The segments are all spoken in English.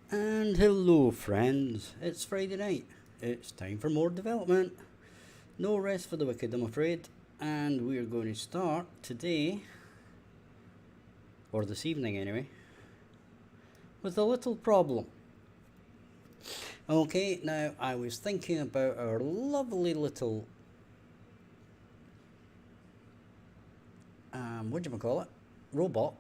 And hello friends, it's Friday night. It's time for more development. No rest for the wicked, I'm afraid. And we're going to start today, or this evening anyway, with a little problem. Okay, now I was thinking about our lovely little, robot.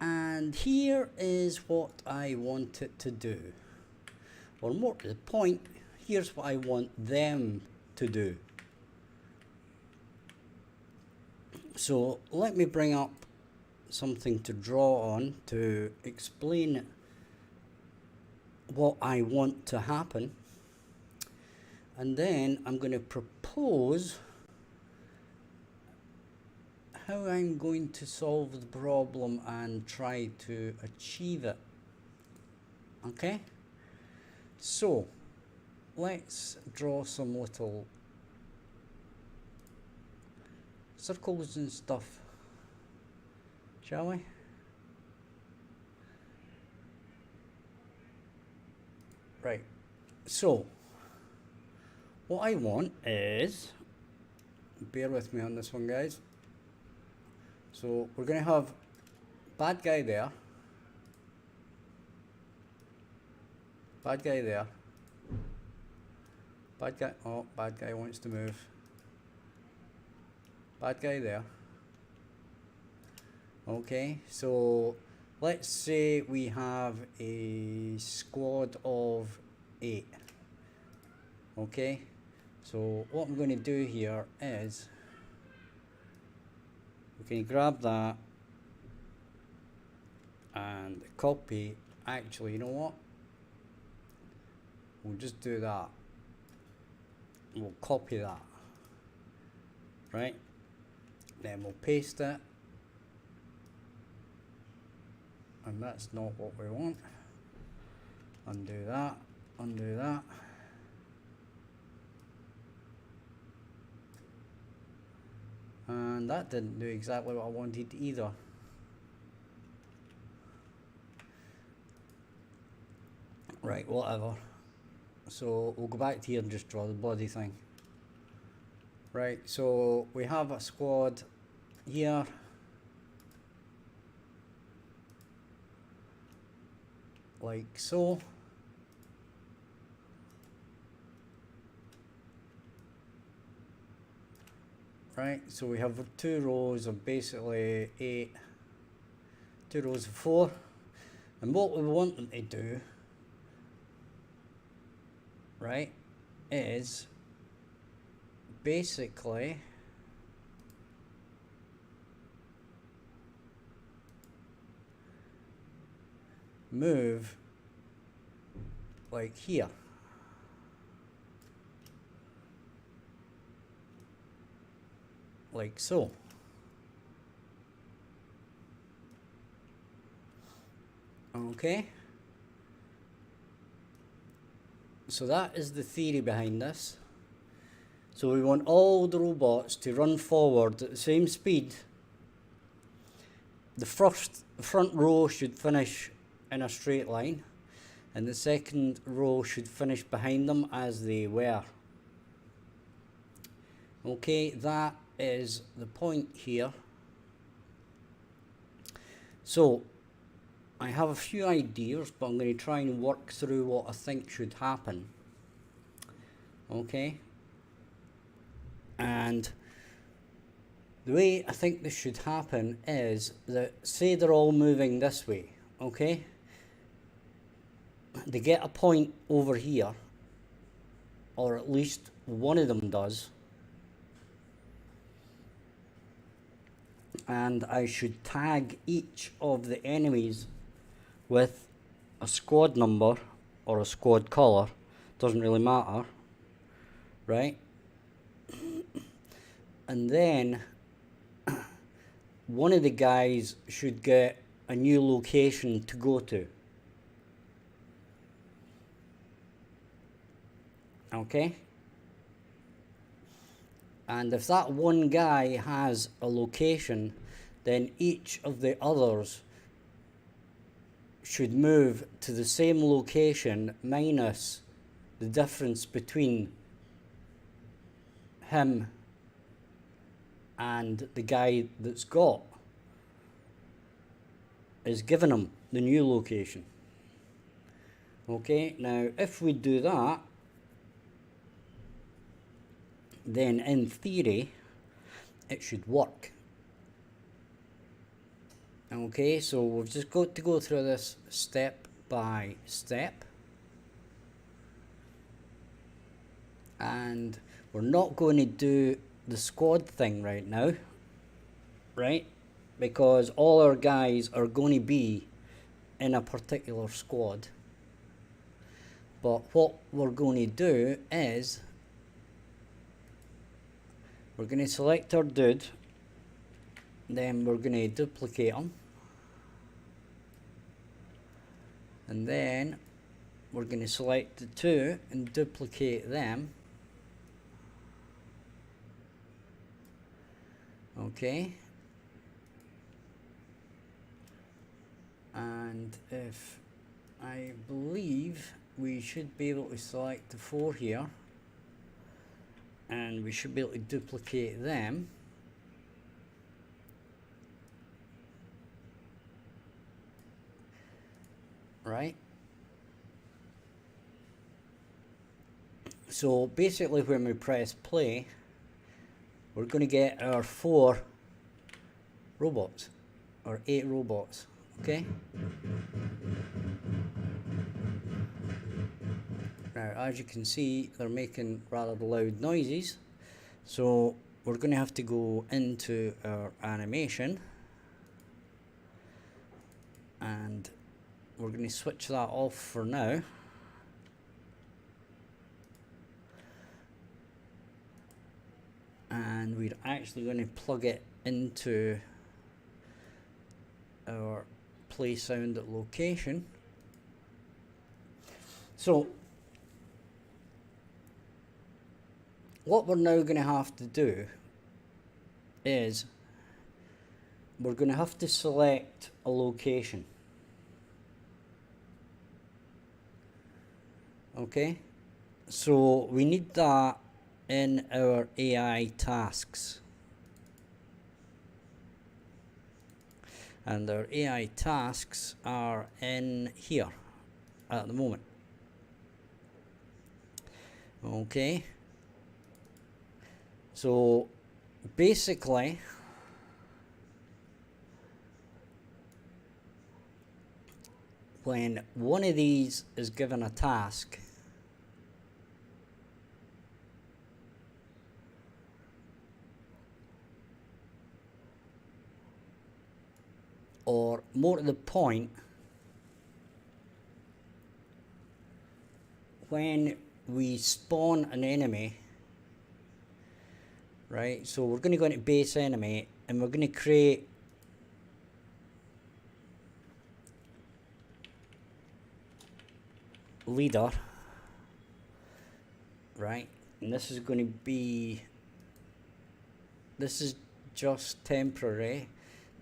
And here is what I want it to do. Or more to the point, here's what I want them to do. So let me bring up something to draw on to explain what I want to happen. And then I'm going to propose how I'm going to solve the problem and try to achieve it. Okay? So, let's draw some little circles and stuff, shall we? Right, so what I want is, bear with me on this one guys, so we're going to have bad guy there, bad guy there, bad guy, oh bad guy wants to move, bad guy there. Okay, so let's say we have a squad of 8. Okay, so what I'm going to do here is we can grab that and copy. Actually, you know what? We'll just do that. We'll copy that. Right? Then we'll paste it. And that's not what we want. Undo that. Undo that. And that didn't do exactly what I wanted either. Right, whatever. So we'll go back to here and just draw the bloody thing. Right, so we have a squad here. Like so. Right, so we have 2 rows of basically 8, 2 rows of 4, and what we want them to do, right, is basically move like here. Like so. Okay. So that is the theory behind this. So we want all the robots to run forward at the same speed. The front row should finish in a straight line, and the second row should finish behind them as they were. Okay, that is the point here. So I have a few ideas, but I'm going to try and work through what I think should happen. Okay, and the way I think this should happen is that, say they're all moving this way, okay, they get a point over here, or at least one of them does, and I should tag each of the enemies with a squad number or a squad color, doesn't really matter, right? And then one of the guys should get a new location to go to. Okay? And if that one guy has a location, then each of the others should move to the same location minus the difference between him and the guy that's got is giving him the new location. Okay, now if we do that, then in theory it should work. Okay, so we've just got to go through this step by step, and we're not going to do the squad thing right now, right? Because all our guys are going to be in a particular squad. But what we're going to do is we're going to select our dude, then we're going to duplicate him, and then we're going to select the two and duplicate them. Okay, and if I believe we should be able to select the four here, and we should be able to duplicate them. Right, so basically when we press play, we're going to get our 4 robots, or 8 robots. Okay, now as you can see, they're making rather loud noises, so we're going to have to go into our animation, and we're going to switch that off for now. And we're actually going to plug it into our play sound at location. So what we're now going to have to do is we're going to have to select a location. Okay, so we need that in our AI tasks, and our AI tasks are in here at the moment. Okay, so basically when one of these is given a task, or more to the point, when we spawn an enemy, right? So we're going to go into base enemy, and we're going to create leader, right? And this is going to be, this is just temporary,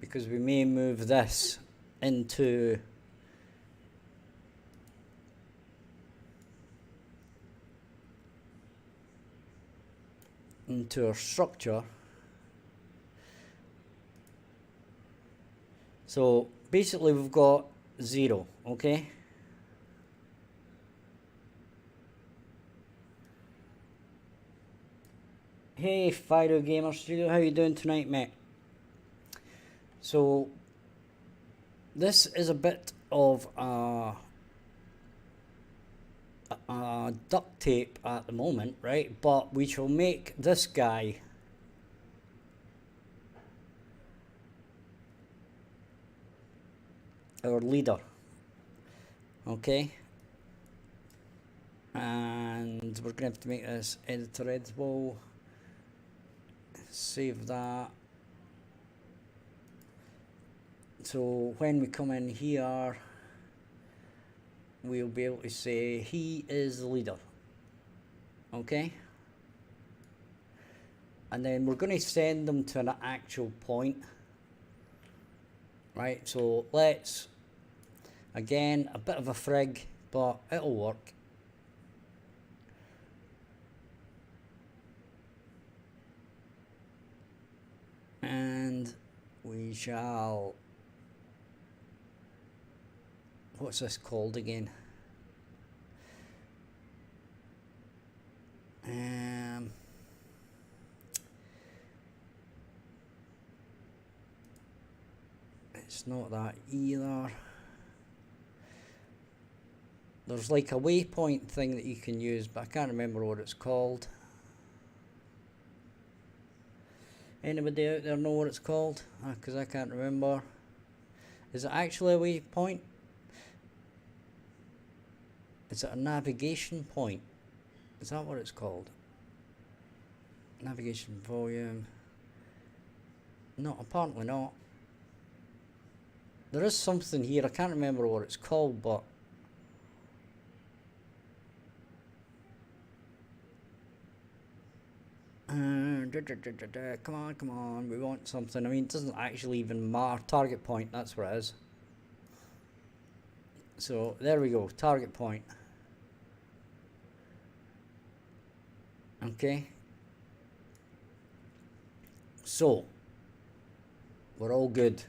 because we may move this into our structure. So basically we've got 0, okay? Hey Fido Gamer Studio, how you doing tonight, mate? So this is a bit of a duct tape at the moment, right? But we shall make this guy our leader, okay? And we're gonna have to make this editor editable. Save that. So when we come in here, we'll be able to say he is the leader, okay? And then we're going to send them to an actual point, right? So let's Again, a bit of a frig, but it'll work. And we shall... What's this called again? It's not that either. There's like a waypoint thing that you can use, but I can't remember what it's called. Anybody out there know what it's called? Because I can't remember. Is it actually a waypoint? Is it a navigation point? Is that what it's called? Navigation volume. No, apparently not. There is something here, I can't remember what it's called, but come on, we want something. I mean, it doesn't actually even matter. Target point, that's what it is. So, there we go, target point. Okay. So, we're all good.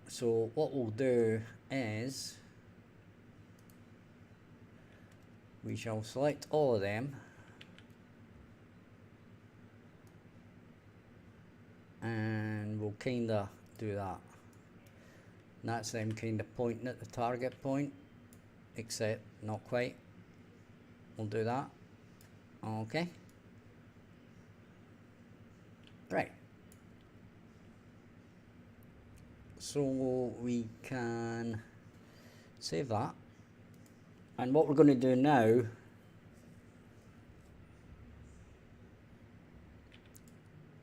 So, what we'll do is we shall select all of them and we'll kinda do that. And that's them kinda pointing at the target point, except not quite. We'll do that. Okay. Right. So we can save that. And what we're going to do now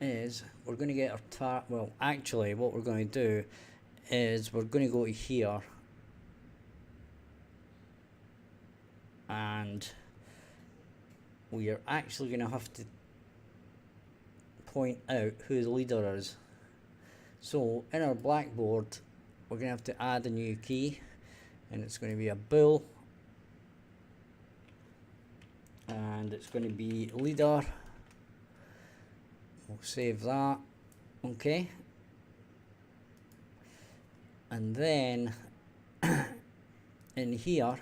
is we're going to get our well, actually what we're going to do is we're going to go to here and we are actually going to have to point out who the leader is. So in our blackboard we're going to have to add a new key, and it's going to be a bool, and it's going to be leader. We'll save that. Okay. And then in here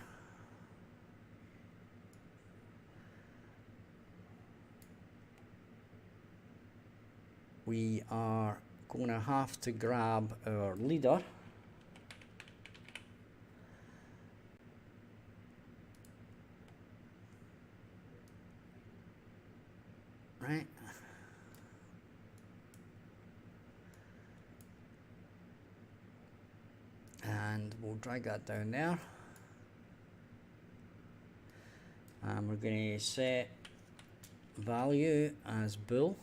we are going to have to grab our leader, right, and we'll drag that down there, and we're going to set value as bool.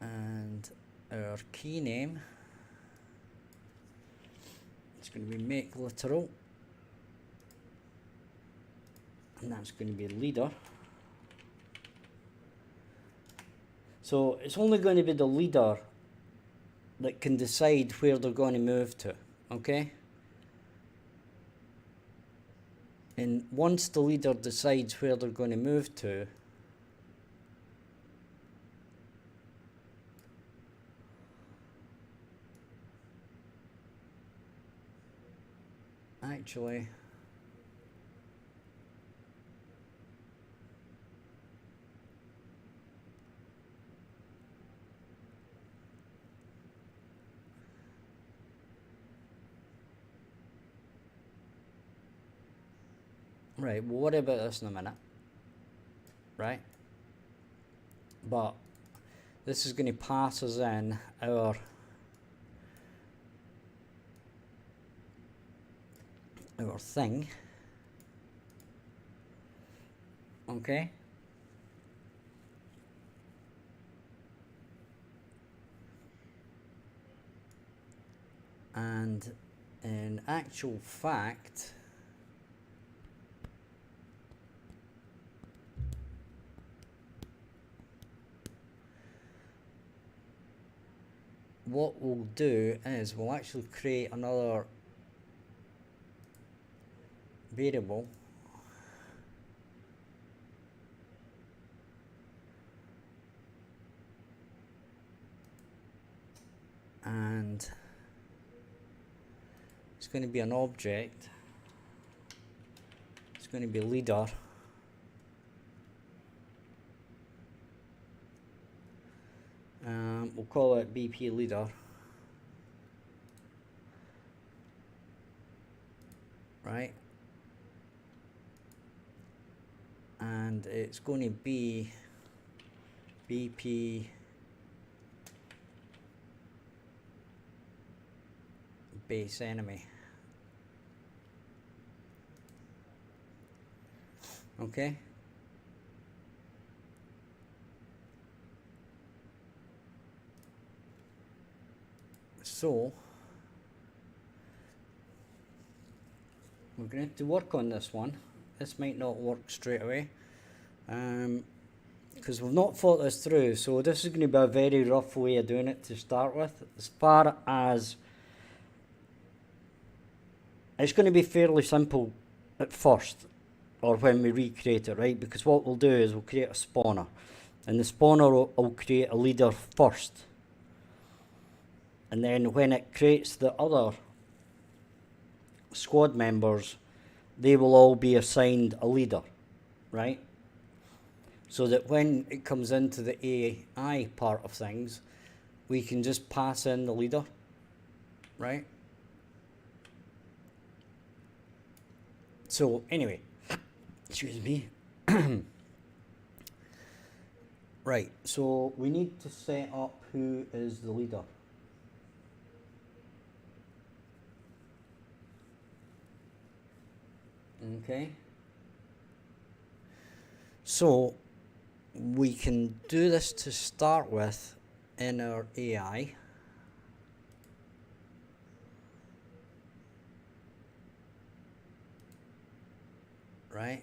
And our key name, it's going to be make literal, and that's going to be leader. So it's only going to be the leader that can decide where they're going to move to, okay? And once the leader decides where they're going to move to, actually, right, well, what about this in a minute, right? But this is going to pass us in our thing, okay? And in actual fact, what we'll do is we'll actually create another variable and it's going to be an object. It's going to be leader, we'll call it BP leader, right? And it's going to be BP base enemy. Okay. So we're going to have to work on this one. This might not work straight away because we've not thought this through. So this is going to be a very rough way of doing it to start with. As far as it's going to be fairly simple at first, or when we recreate it, right? Because what we'll do is we'll create a spawner, and the spawner will create a leader first. And then when it creates the other squad members, they will all be assigned a leader, right? So that when it comes into the AI part of things, we can just pass in the leader, right? So anyway, excuse me. Right, so we need to set up who is the leader. Okay, so we can do this to start with in our AI. Right.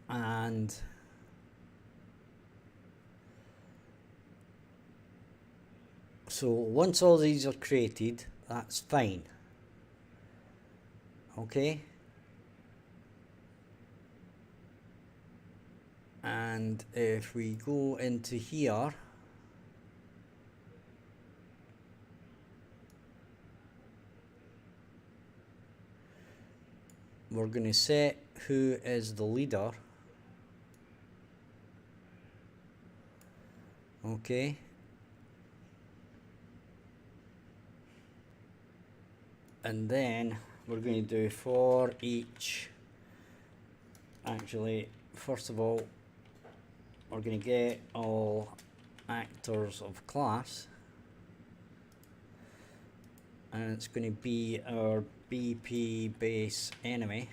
And so once all these are created, that's fine. Okay. And if we go into here, we're going to set who is the leader. Okay. And then we're going to do for each, actually, first of all, we're going to get all actors of class, and it's going to be our BP base enemy.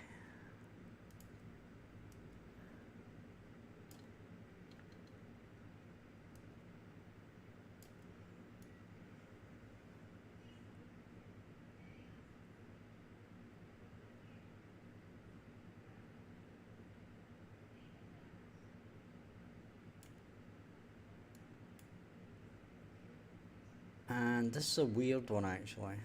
And this is a weird one actually.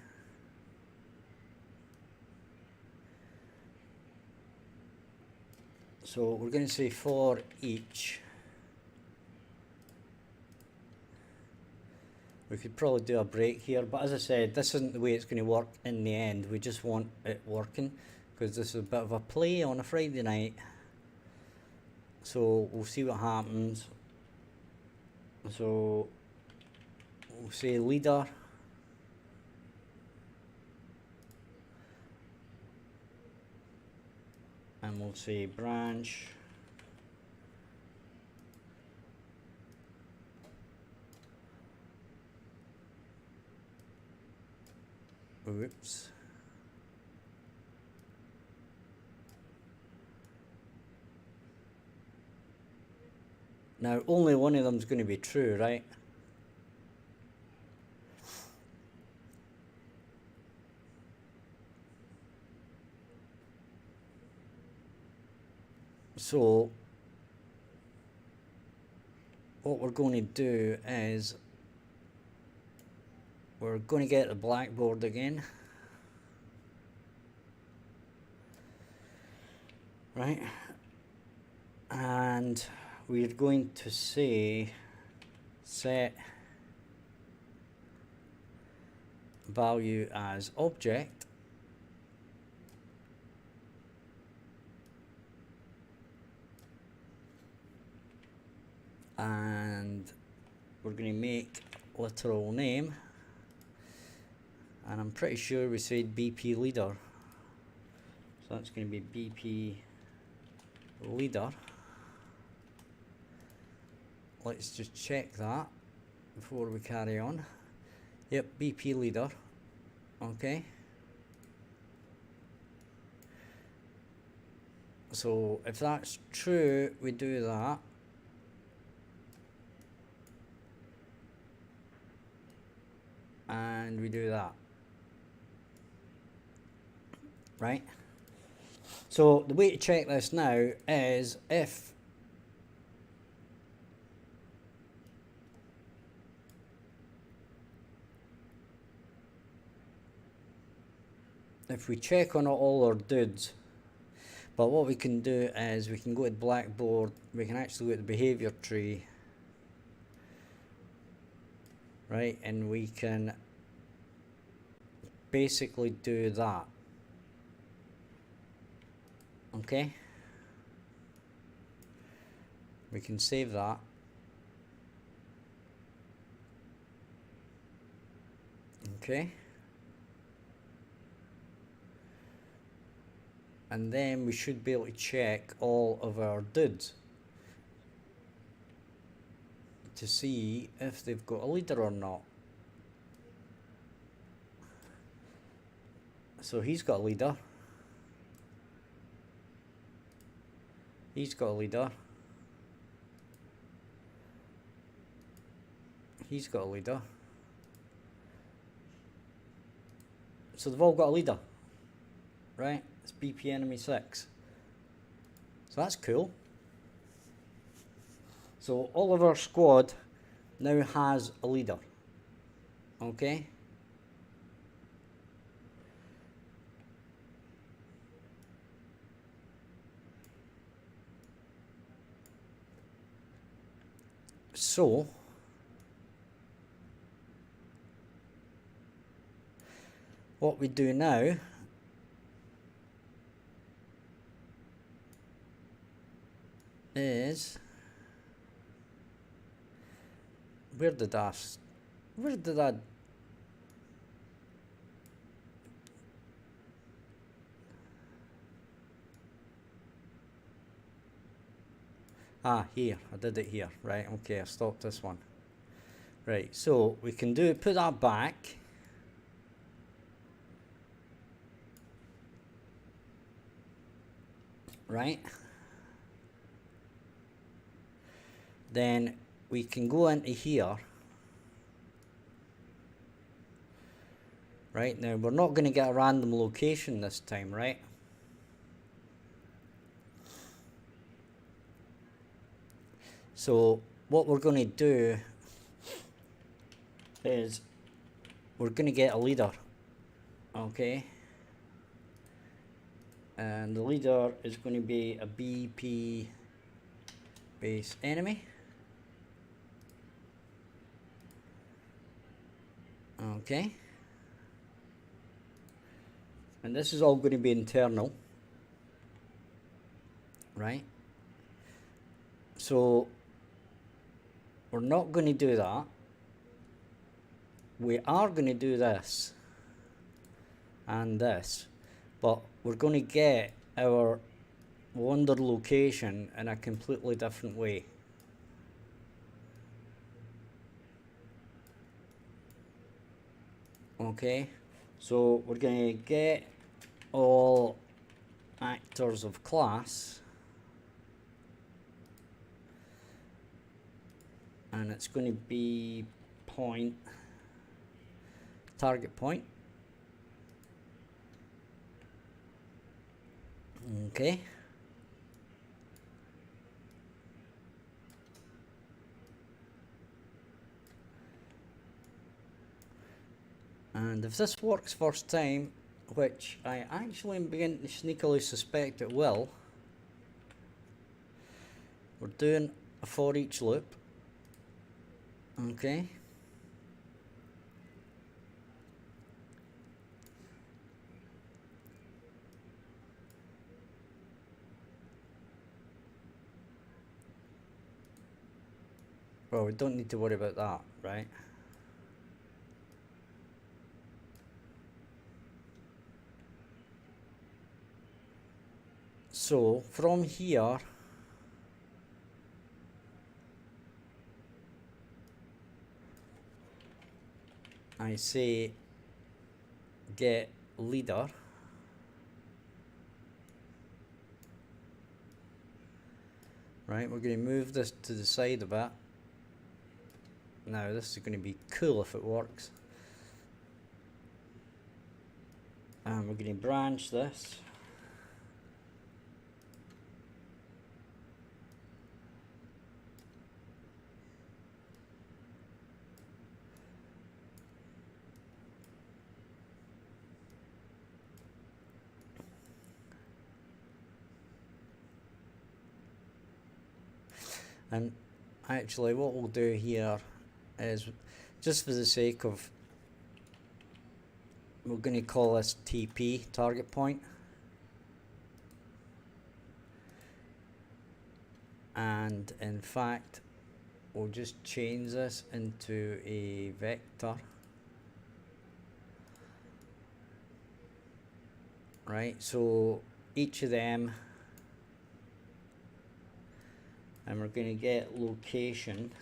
So we're going to say for each. We could probably do a break here, but as I said, this isn't the way it's going to work in the end. We just want it working because this is a bit of a play on a Friday night. So we'll see what happens. So we'll say leader. And we'll say branch. Oops. Now only one of them is going to be true, right? So what we're going to do is we're going to get the blackboard again, right, and we're going to say set value as object, and we're going to make literal name, and I'm pretty sure we said BP leader, so that's going to be BP leader. Let's just check that before we carry on. Yep, BP leader. Okay. So if that's true, we do that. And we do that. Right? So the way to check this now is if we check on all our dudes, but what we can do is we can go to the blackboard, we can actually go to the behavior tree, right, and we can basically do that. Okay, we can save that. Okay, and then we should be able to check all of our dudes to see if they've got a leader or not. So he's got a leader. He's got a leader. He's got a leader. So they've all got a leader, right? It's BP enemy 6. So that's cool. So all of our squad now has a leader. Okay? So what we do now is where did I here, I did it here, right? Okay, I stopped this one. Right, so we can put that back. Right? Then we can go into here. Right, now we're not going to get a random location this time, right? So what we're going to do is we're going to get a leader, okay? And the leader is going to be a BP base enemy. Okay. And this is all going to be internal, right? So we're not going to do that. We are going to do this and this, but we're going to get our wonder location in a completely different way. Okay, so we're going to get all actors of class, and it's going to be point, target point. Okay, And if this works first time, which I actually am beginning to sneakily suspect it will, we're doing a for each loop. Okay. Well, we don't need to worry about that, right? So from here, I say get leader, right? We're going to move this to the side a bit. Now this is going to be cool if it works. And we're going to branch this. And actually what we'll do here is, just for the sake of, we're going to call this TP, target point. And in fact, we'll just change this into a vector. Right, so each of them, and we're going to get location.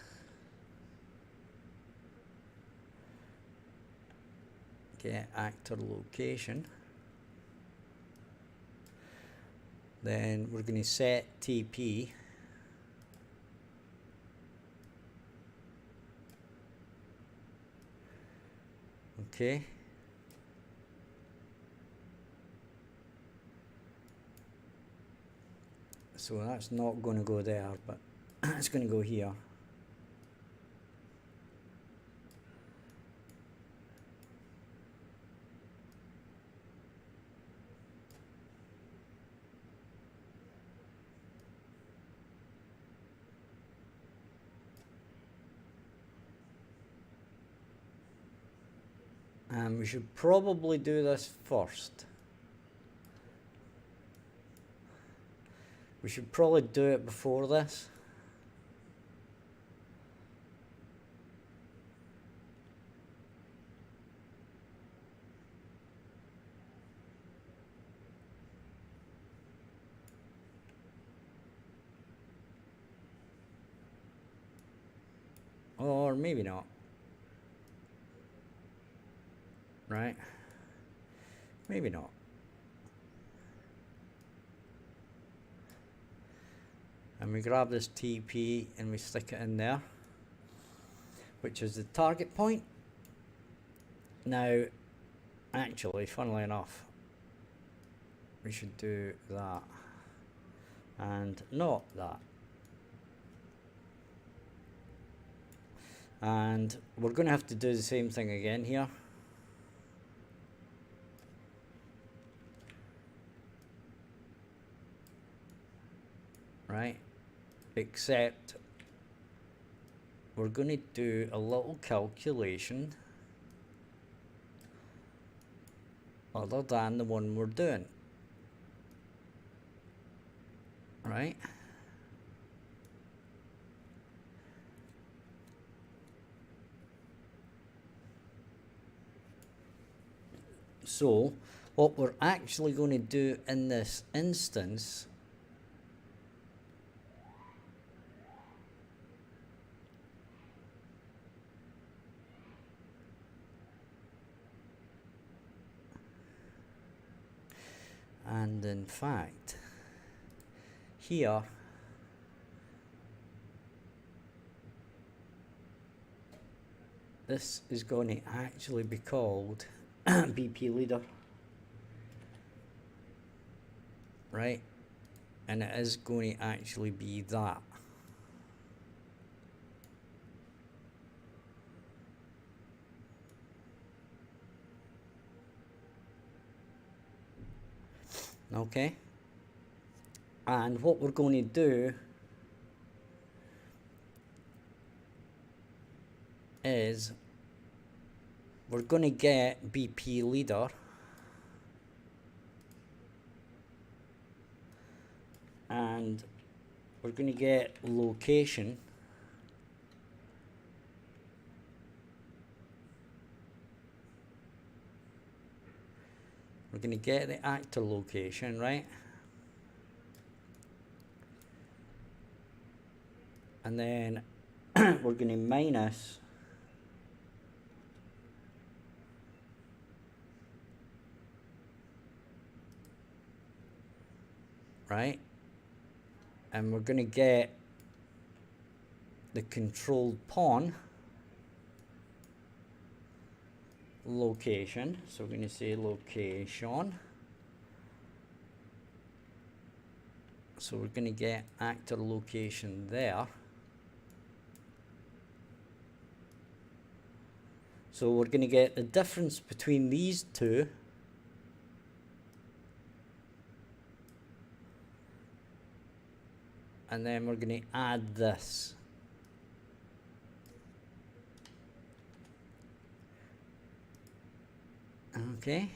Get actor location. Then we're going to set TP. Okay. So that's not going to go there, but it's going to go here. And we should probably do this first. We should probably do it before this. Or maybe not. Right? Maybe not. And we grab this TP and we stick it in there, which is the target point. Now, actually, funnily enough, we should do that and not that. And we're going to have to do the same thing again here. Right? Except we're going to do a little calculation other than the one we're doing. Right? So what we're actually going to do in this instance and in fact here this is going to actually be called BP leader, right? And it is going to actually be that. Okay, and what we're going to do is we're going to get BP leader and we're going to get location we're going to get the actor location, right? And then we're going to minus right, and we're going to get the controlled pawn location. So we're going to say location. So we're going to get actor location there. So we're going to get the difference between these two and then we're going to add this. Okay.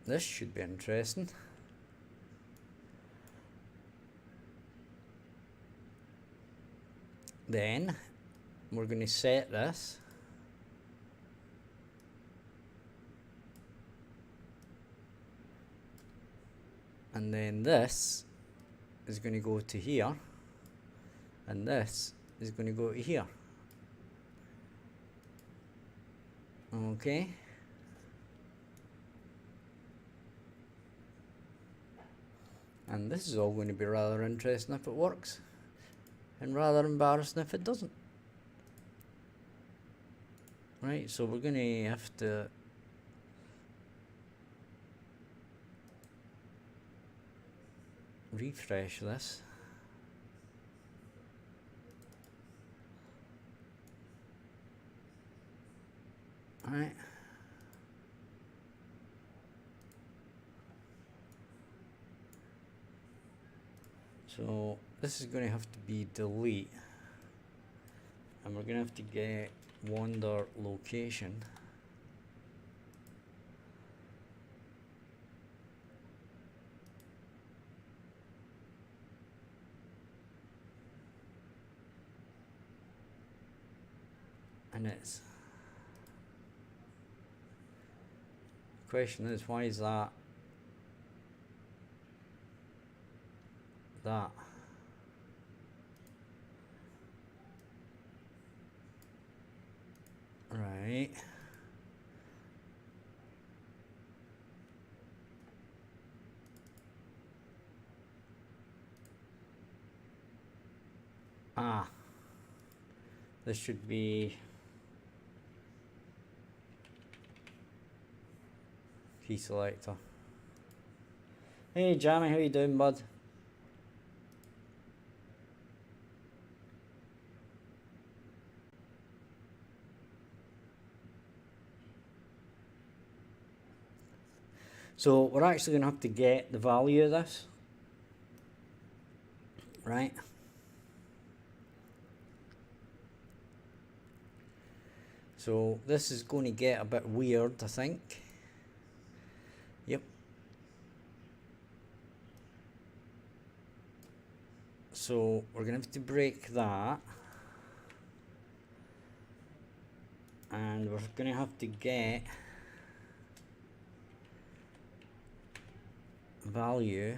This should be interesting. Then we're going to set this. And then this is going to go to here. And this is going to go to here. Okay. And this is all going to be rather interesting if it works. And rather embarrassing if it doesn't. Right, so we're going to have to refresh this. Alright. So this is going to have to be delete. And we're going to have to get wander location. And it's question is, why is that right? This should be key selector. Hey Jamie, how you doing, bud? So we're actually going to have to get the value of this, right? So this is going to get a bit weird, I think. Yep. So we're going to have to break that. And we're going to have to get value,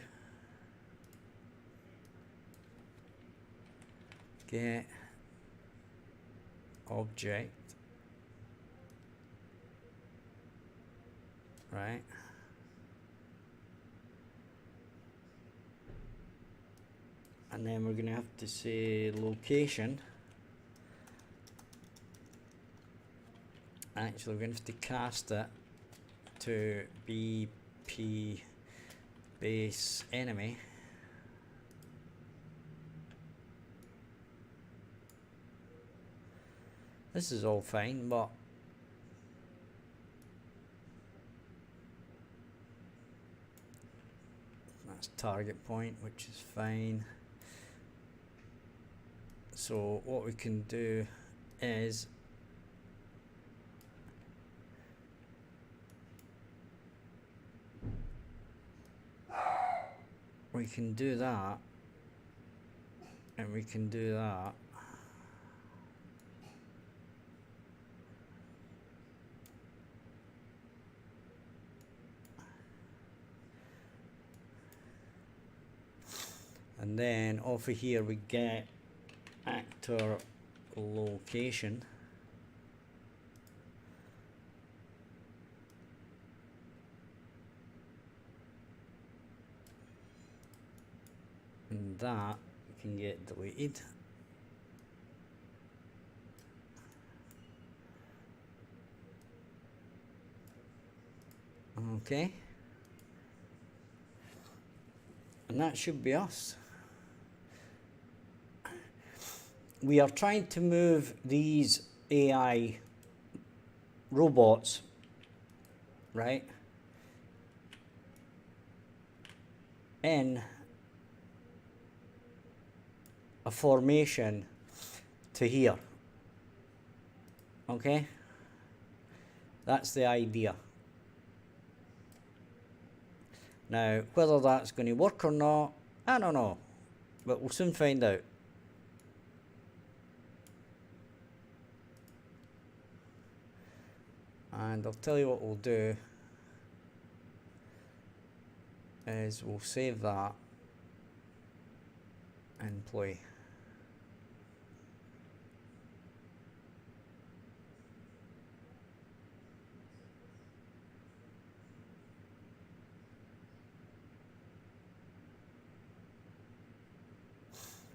get object, right? And then we're going to have to say location. Actually, we're going to have to cast it to BP base enemy. This is all fine, but That's target point, which is fine. So what we can do is we can do that, and we can do that. And then off of here we get actor location. And that can get deleted. Okay. And that should be us. We are trying to move these AI robots, right, in a formation to here. Okay? That's the idea. Now, whether that's going to work or not, I don't know, but we'll soon find out. And I'll tell you what we'll do is we'll save that and play.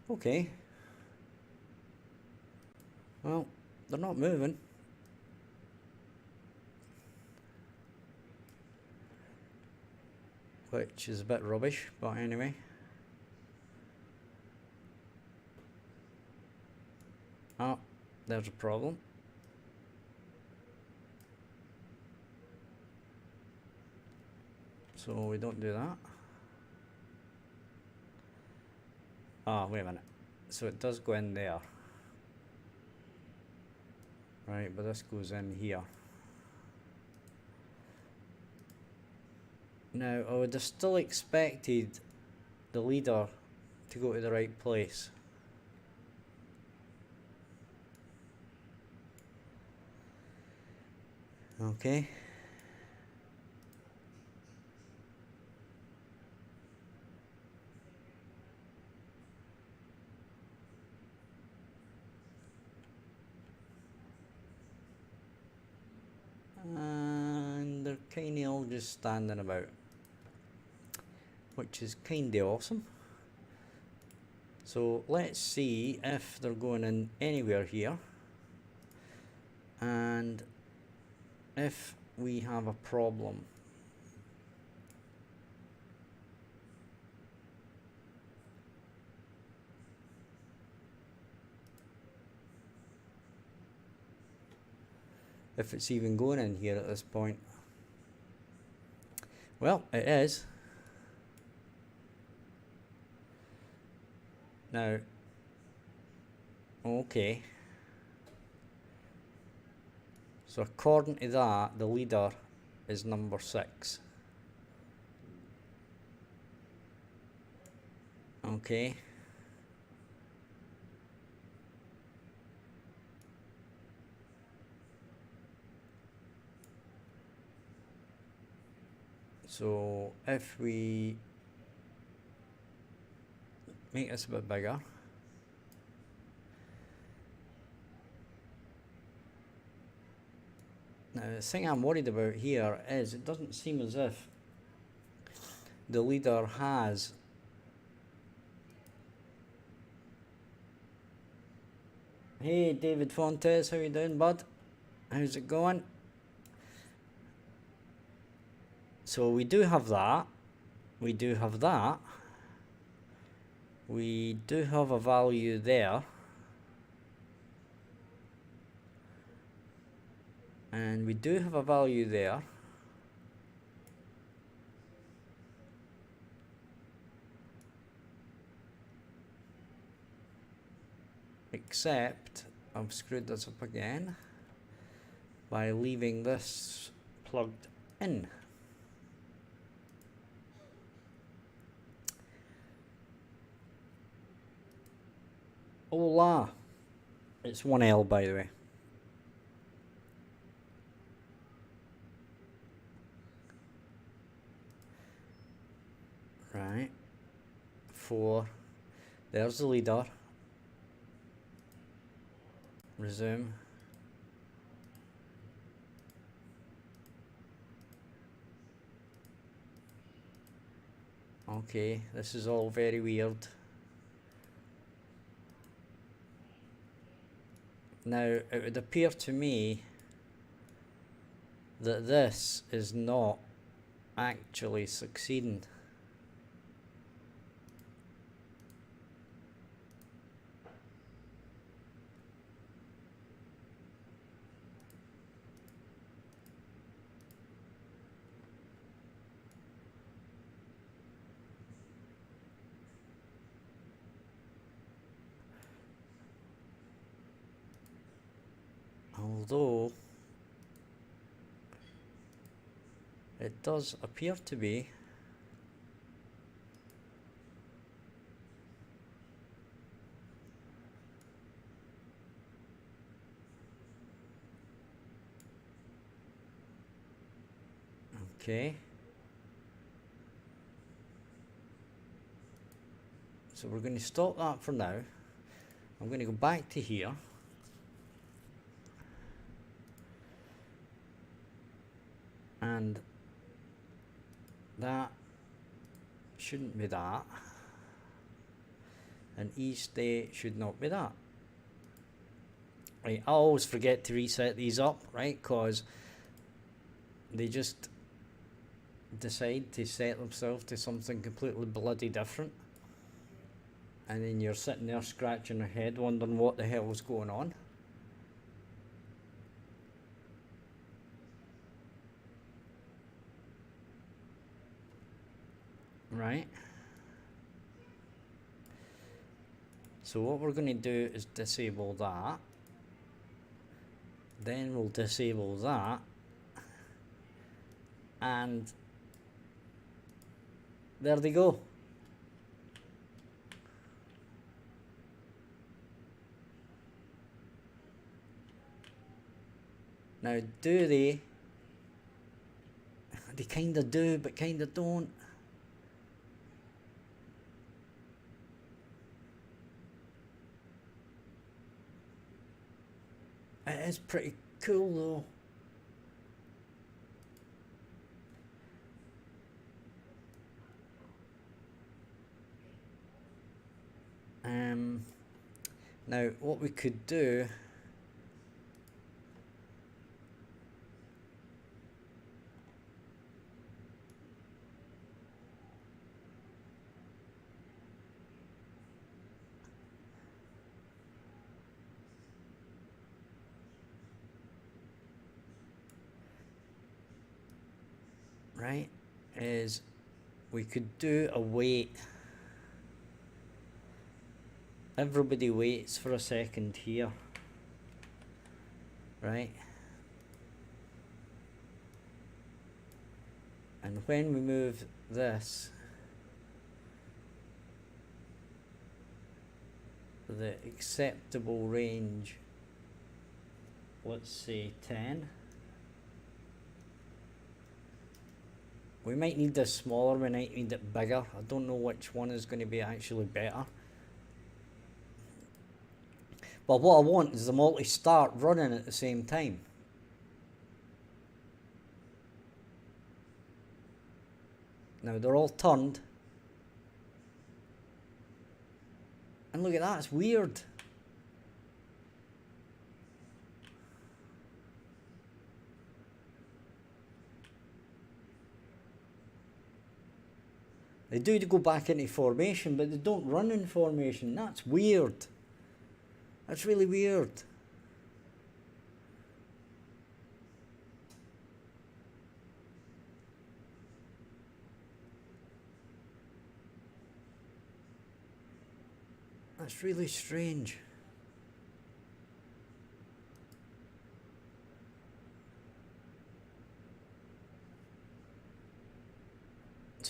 Okay. Well, they're not moving. Which is a bit rubbish, but anyway. Oh, there's a problem. So we don't do that. Ah, wait a minute. So it does go in there. Right, but this goes in here. Now, I would have still expected the leader to go to the right place. Okay. And they're kind of all just standing about, which is kind of awesome. So let's see if they're going in anywhere here, and if we have a problem. If it's even going in here at this point. Well, it is. Now, okay. So according to that, the leader is number 6. Okay. So if we make this a bit bigger, now the thing I'm worried about here is it doesn't seem as if the leader has Hey David Fontes, how you doing, bud? How's it going? So we do have that. We do have that. We do have a value there. And we do have a value there. except I've screwed this up again by leaving this plugged in. Hola! It's 1L, by the way. Right. 4. There's the leader. Resume. Okay, this is all very weird. Now, it would appear to me that this is not actually succeeding. Although it does appear to be. Okay. So we're going to stop that for now. I'm going to go back to here. And that shouldn't be that. And each day should not be that. Right, I always forget to reset these up, right? Because they just decide to set themselves to something completely bloody different. And then you're sitting there scratching your head wondering what the hell was going on. Right. So what we're going to do is disable that. Then we'll disable that. And there they go. Now, do they? They kind of do, but kind of don't. It is pretty cool though. Now what we could do right is we could do a wait. Everybody waits for a second here, right? And when we move this, the acceptable range, let's say 10. We might need this smaller, we might need it bigger. I don't know which one is going to be actually better. But what I want is the multi start running at the same time. Now they're all turned. And look at that, it's weird. They do to go back into formation, but they don't run in formation. That's weird. That's really weird. That's really strange.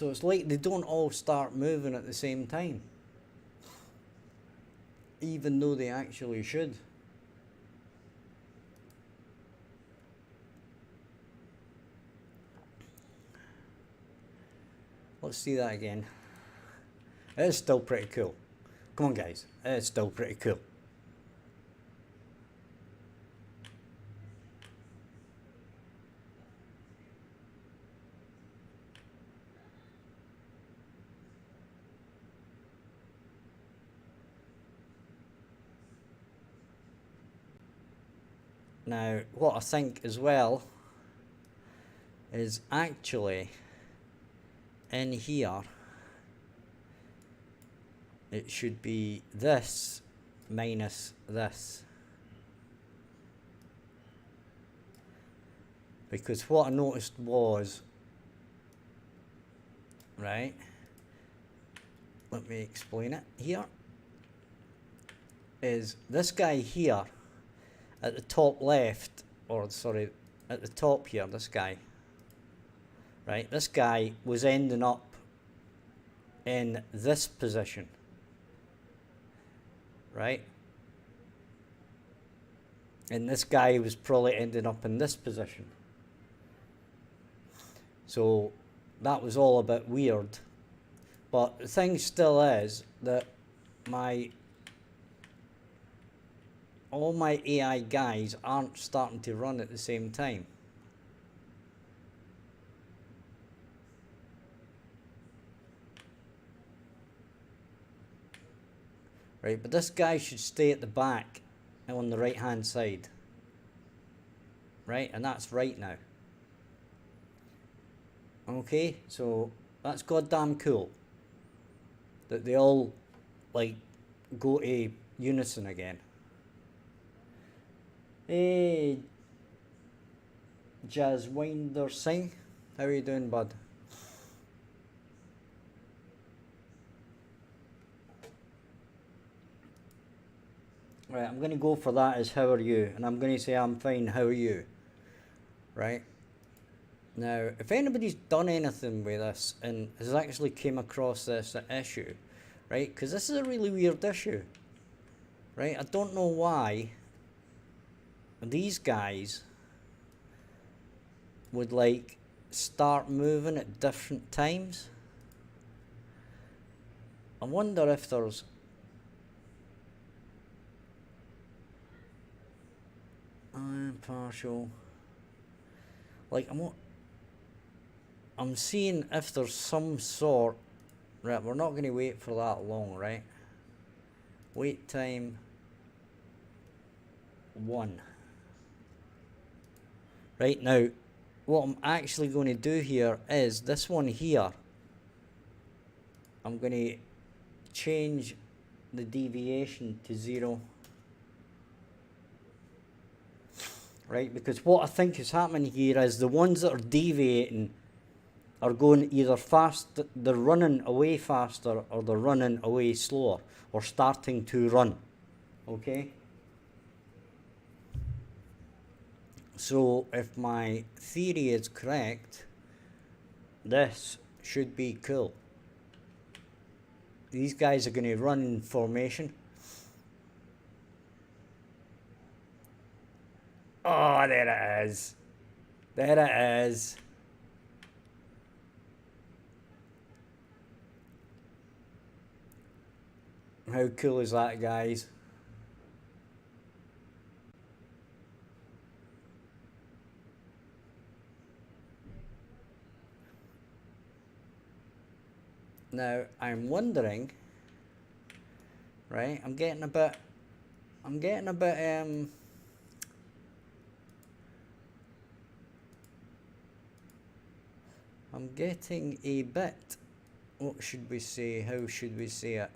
So it's like they don't all start moving at the same time, even though they actually should. Let's see that again. It is still pretty cool. Come on guys, it is still pretty cool. Now, what I think as well is actually in here it should be this minus this, because what I noticed was, right, let me explain it here, is this guy here at the top left, or sorry, at the top here, this guy, right, this guy was ending up in this position, right, and this guy was probably ending up in this position. So that was all a bit weird, but the thing still is that all my AI guys aren't starting to run at the same time. Right, but this guy should stay at the back and on the right hand side. Right, and that's right now. Okay, so that's goddamn cool that they all like go to unison again. Hey, Jazwinder Singh, how are you doing, bud? Right, I'm going to go for that as how are you, and I'm going to say I'm fine, how are you? Right? Now, if anybody's done anything with this and has actually came across this issue, right, because this is a really weird issue, right, I don't know why these guys would like start moving at different times. I wonder if there's partial, like I'm seeing if there's some sort, right, we're not going to wait for that long, right, wait time 1. Right, now what I'm actually going to do here is this one here, I'm going to change the deviation to 0. Right, because what I think is happening here is the ones that are deviating are going either fast, they're running away faster, or they're running away slower, or starting to run. Okay? So if my theory is correct, this should be cool. These guys are going to run in formation. Oh, there it is. There it is. How cool is that, guys? Now, I'm wondering, right, I'm getting a bit what should we say, how should we say it?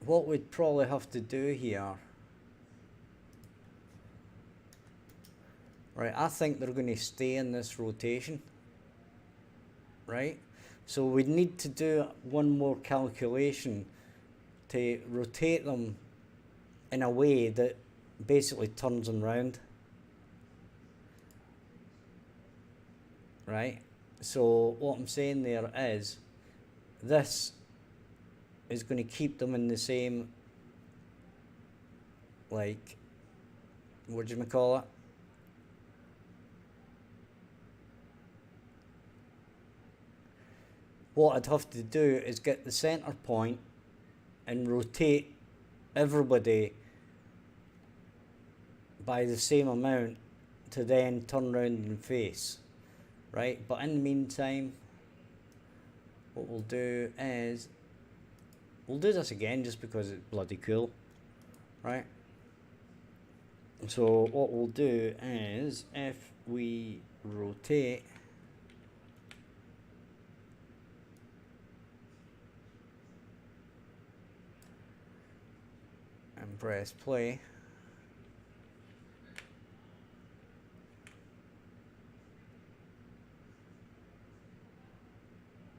What we'd probably have to do here, right, I think they're going to stay in this rotation, right? So we'd need to do one more calculation to rotate them in a way that basically turns them round. Right? So what I'm saying there is this is going to keep them in the same, like, what do you call it? What I'd have to do is get the center point and rotate everybody by the same amount to then turn around and face, right? But in the meantime, what we'll do is we'll do this again just because it's bloody cool, right? So what we'll do is if we rotate and press play,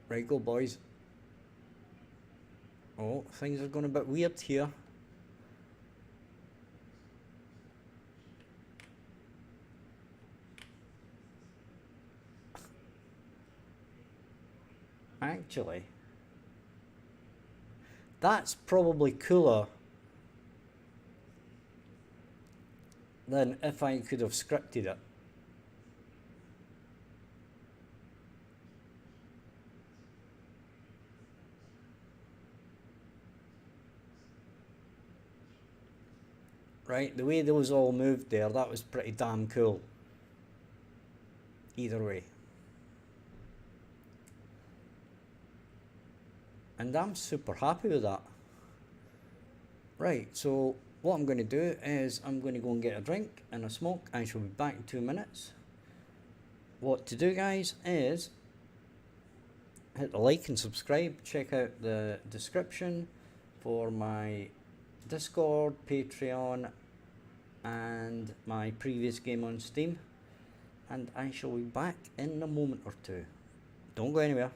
right, go boys. Oh, things are going a bit weird here. Actually, that's probably cooler than if I could have scripted it. Right, the way those all moved there, that was pretty damn cool. Either way. And I'm super happy with that. Right, so what I'm going to do is I'm going to go and get a drink and a smoke. I shall be back in 2 minutes. What to do, guys, is hit the like and subscribe. Check out the description for my Discord, Patreon, and my previous game on Steam. And I shall be back in a moment or two. Don't go anywhere.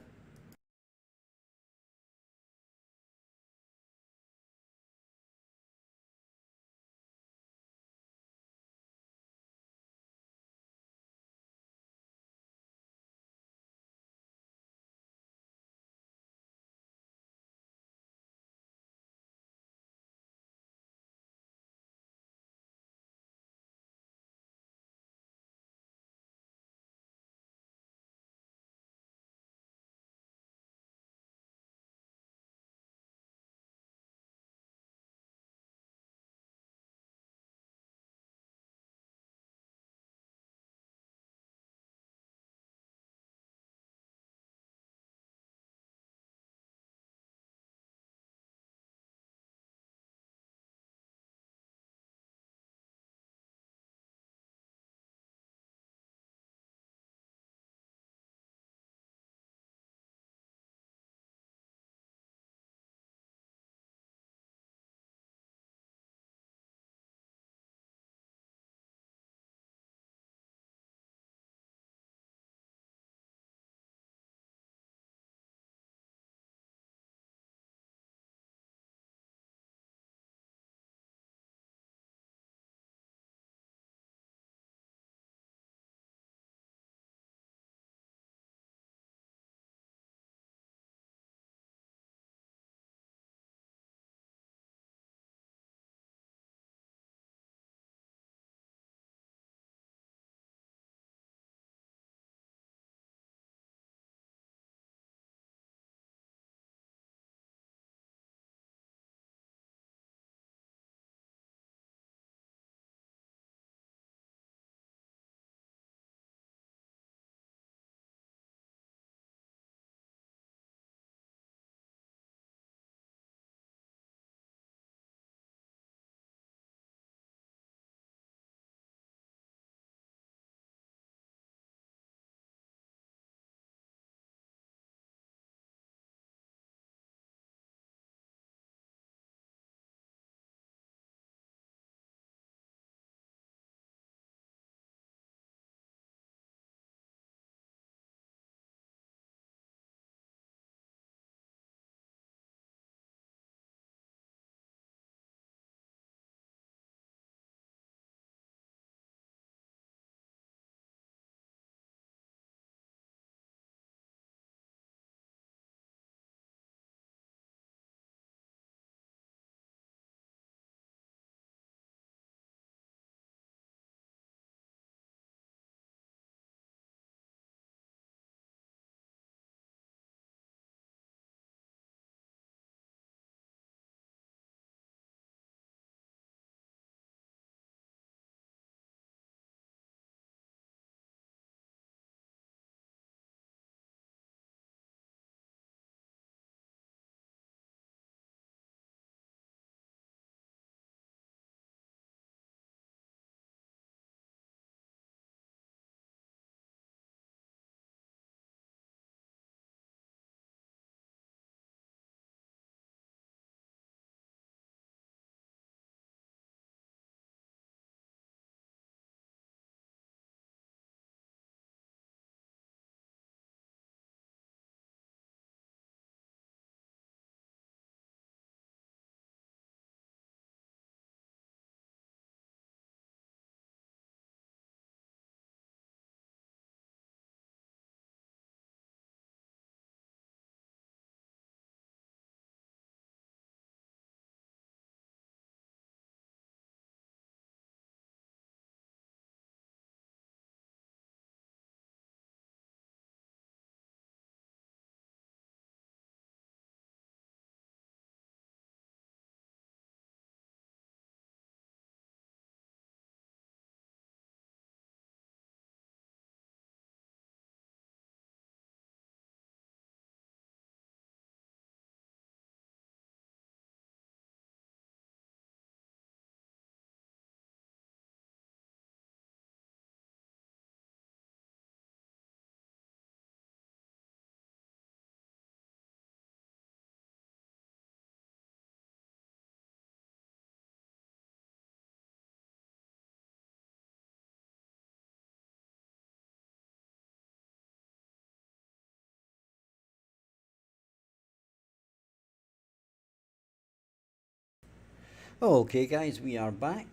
Okay guys, we are back,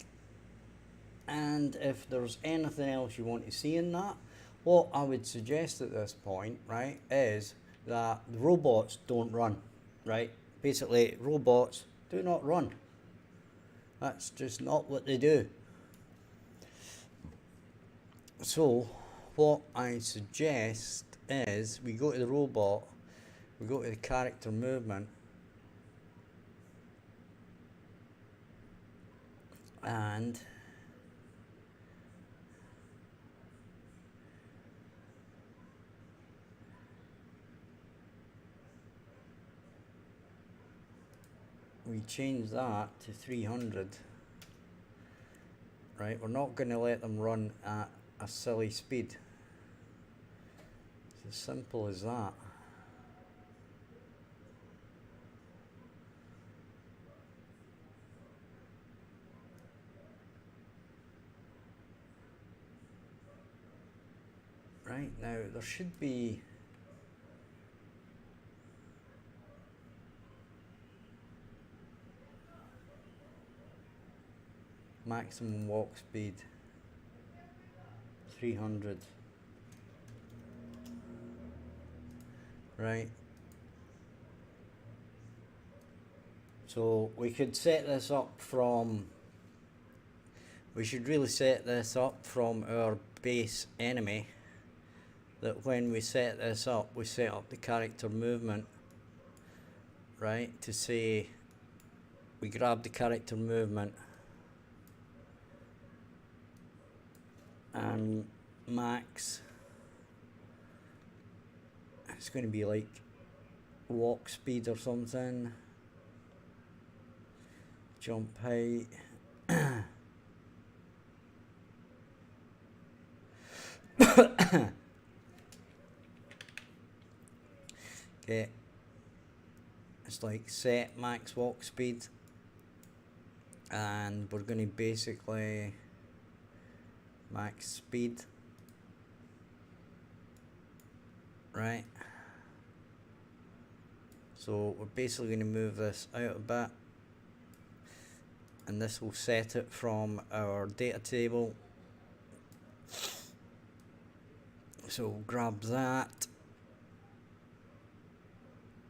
and if there's anything else you want to see in that, what I would suggest at this point, right, is that the robots don't run, right? Basically, robots do not run. That's just not what they do. So what I suggest is we go to the robot, we go to the character movement, and we change that to 300. Right, we're not going to let them run at a silly speed. It's as simple as that. Right, now there should be maximum walk speed 300. Right, so we could set this up from, we should really set this up from our base enemy, that when we set this up, we set up the character movement, right, to say we grab the character movement and max, it's going to be like walk speed or something, jump height, okay, it's like set max walk speed, and we're going to basically max speed, right? So we're basically going to move this out a bit, and this will set it from our data table. So we'll grab that,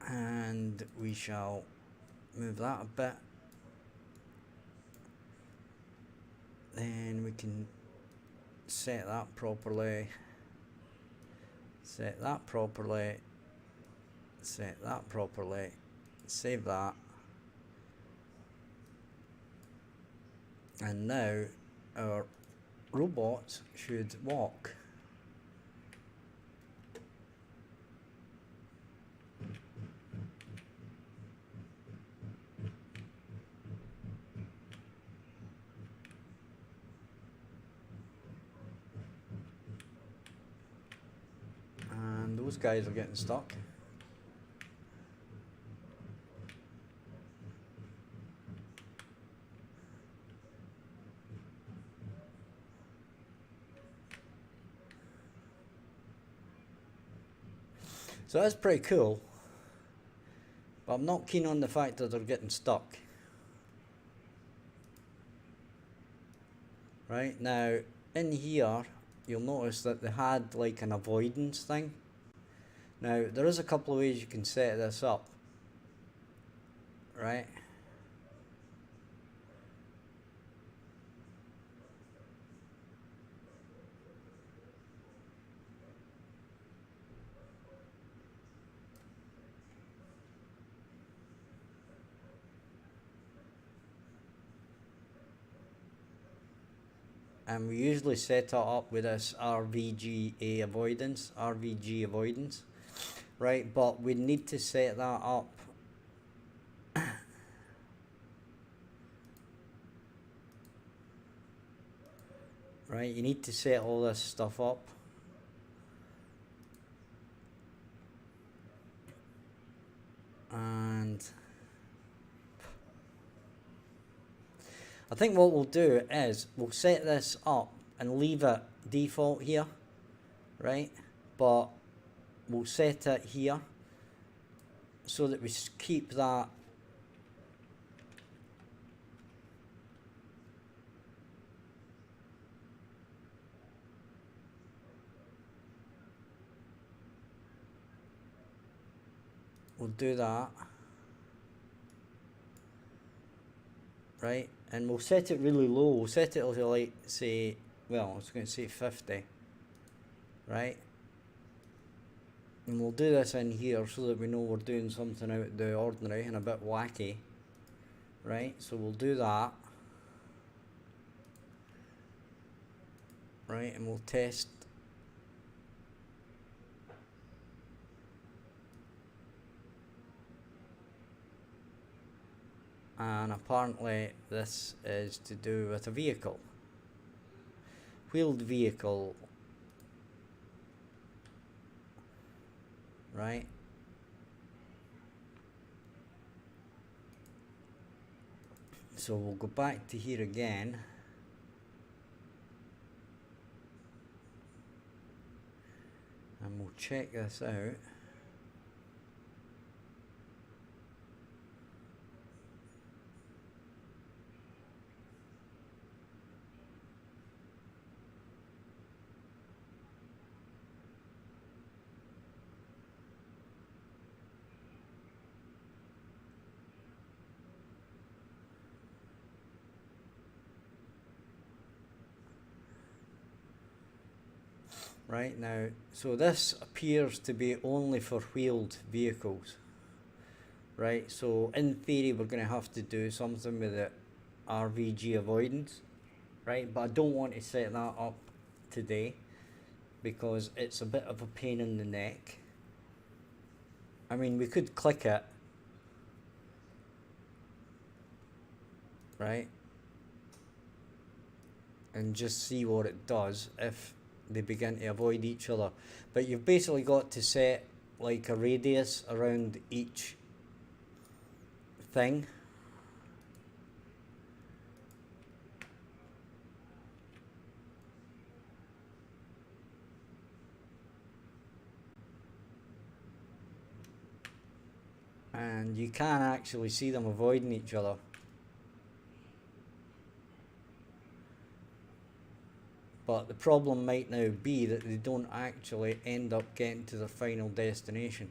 and we shall move that a bit. Then we can set that properly, set that properly, set that properly, save that, and now our robots should walk. And those guys are getting stuck. So that's pretty cool, but I'm not keen on the fact that they're getting stuck. Right, now in here you'll notice that they had like an avoidance thing. Now there is a couple of ways you can set this up, right? And we usually set it up with this RVG avoidance, right? But we need to set that up right? You need to set all this stuff up. And I think what we'll do is we'll set this up and leave it default here, right? But we'll set it here so that we keep that we'll do that, right, and we'll set it really low. We'll set it to like, say, well, I was going to say 50, right, and we'll do this in here so that we know we're doing something out of the ordinary and a bit wacky, right, so we'll do that, right, and we'll test. And apparently this is to do with a vehicle. Wheeled vehicle. Right? So we'll go back to here again. And we'll check this out. Right now, so this appears to be only for wheeled vehicles. Right, so in theory we're going to have to do something with the RVG avoidance. Right, but I don't want to set that up today because it's a bit of a pain in the neck. I mean, we could click it, right, and just see what it does if they begin to avoid each other. But you've basically got to set like a radius around each thing. And you can actually see them avoiding each other. But the problem might now be that they don't actually end up getting to their final destination,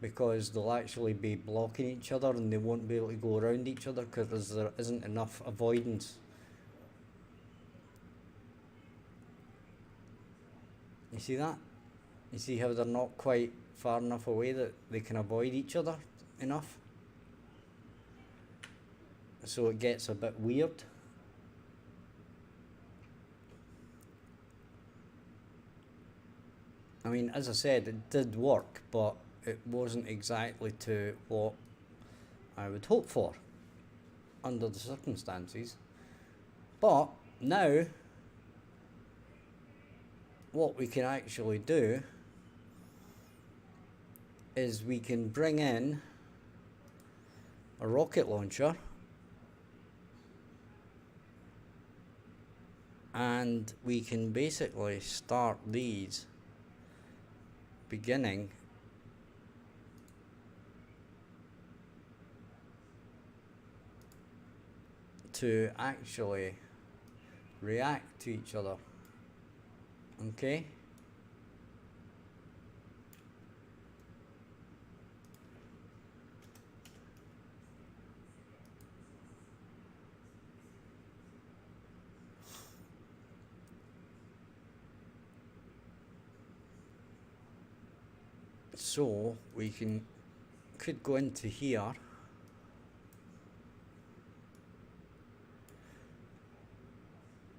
because they'll actually be blocking each other and they won't be able to go around each other because there isn't enough avoidance. You see that? You see how they're not quite far enough away that they can avoid each other enough? So it gets a bit weird. I mean, as I said, it did work, but it wasn't exactly to what I would hope for under the circumstances. But now, what we can actually do is we can bring in a rocket launcher and we can basically start these beginning to actually react to each other. Okay? So we could go into here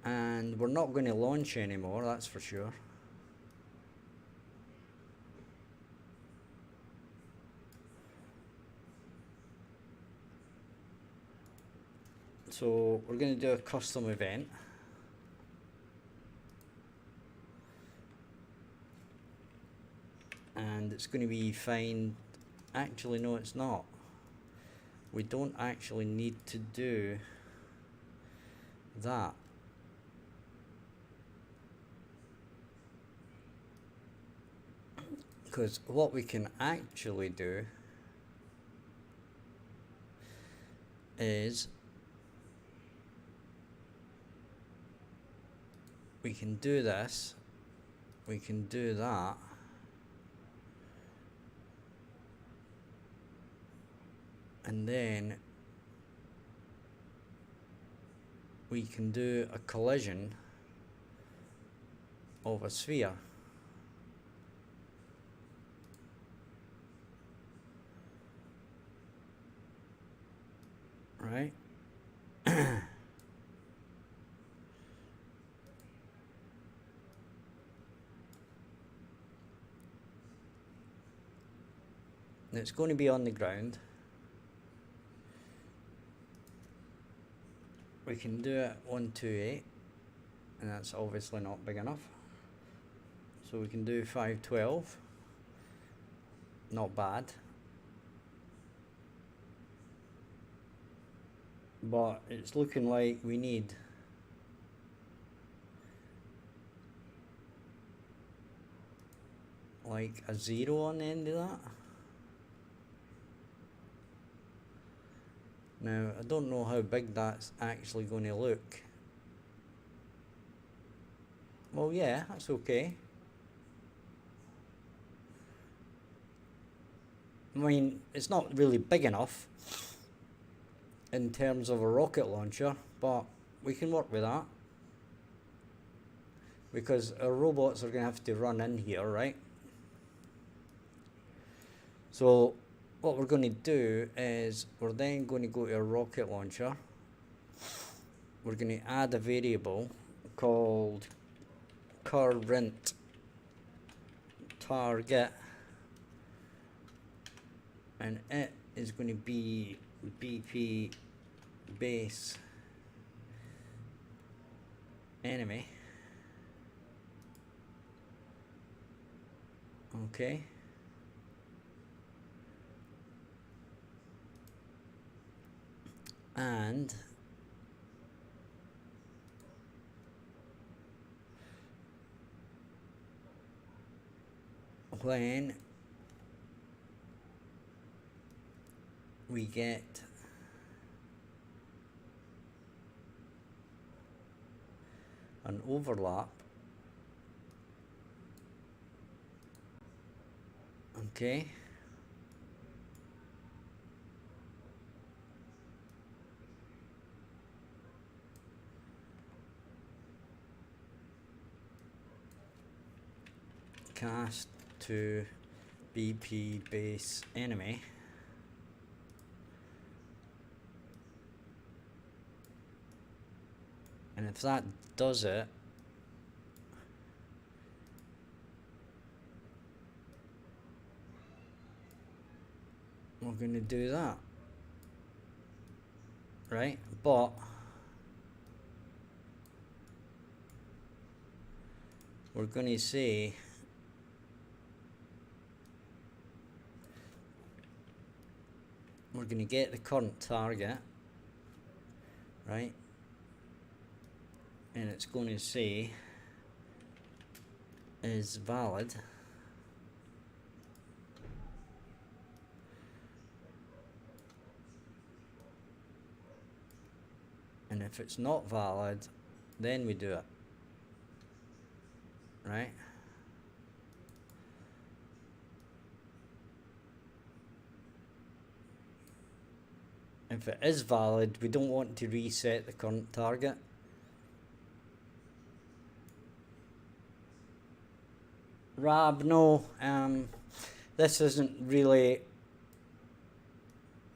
and we're not going to launch anymore, that's for sure. So we're going to do a custom event. And it's going to be find, actually no it's not. We don't actually need to do that. Because what we can actually do is we can do this, we can do that, and then we can do a collision of a sphere. Right? It's going to be on the ground. We can do it 128, and that's obviously not big enough. So we can do 512. Not bad. But it's looking like we need like a 0 on the end of that. Now, I don't know how big that's actually going to look. Well, yeah, that's okay. I mean, it's not really big enough in terms of a rocket launcher, but we can work with that. Because our robots are going to have to run in here, right? So what we're going to do is we're then going to go to a rocket launcher. We're going to add a variable called current target, and it is going to be BP base enemy. Okay. And when we get an overlap, okay, cast to BP base enemy, and if that does it, we're going to do that, right? But we're going to say we're going to get the current target, right? And it's going to say is valid. And if it's not valid, then we do it, right? If it is valid, we don't want to reset the current target. Rab, no, this isn't really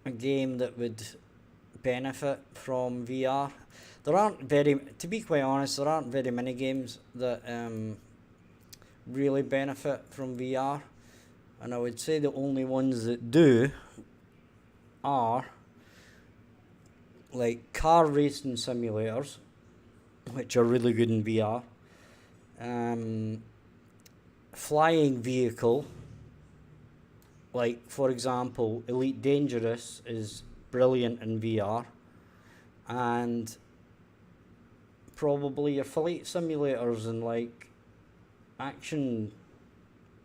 a game that would benefit from VR. There aren't very, to be quite honest, there aren't very many games that really benefit from VR, and I would say the only ones that do are like car racing simulators, which are really good in VR. Flying vehicle, like for example, Elite Dangerous is brilliant in VR, and probably your flight simulators and like action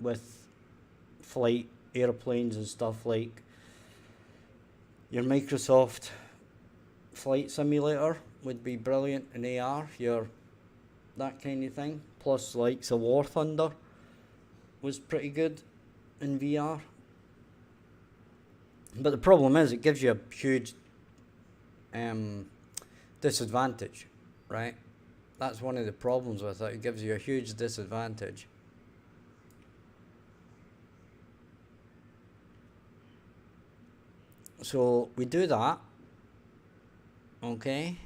with flight airplanes and stuff, like your Microsoft Flight Simulator would be brilliant in AR, your that kind of thing. Plus like the War Thunder was pretty good in VR. But the problem is it gives you a huge disadvantage, right? That's one of the problems with it. It gives you a huge disadvantage. So we do that, okay?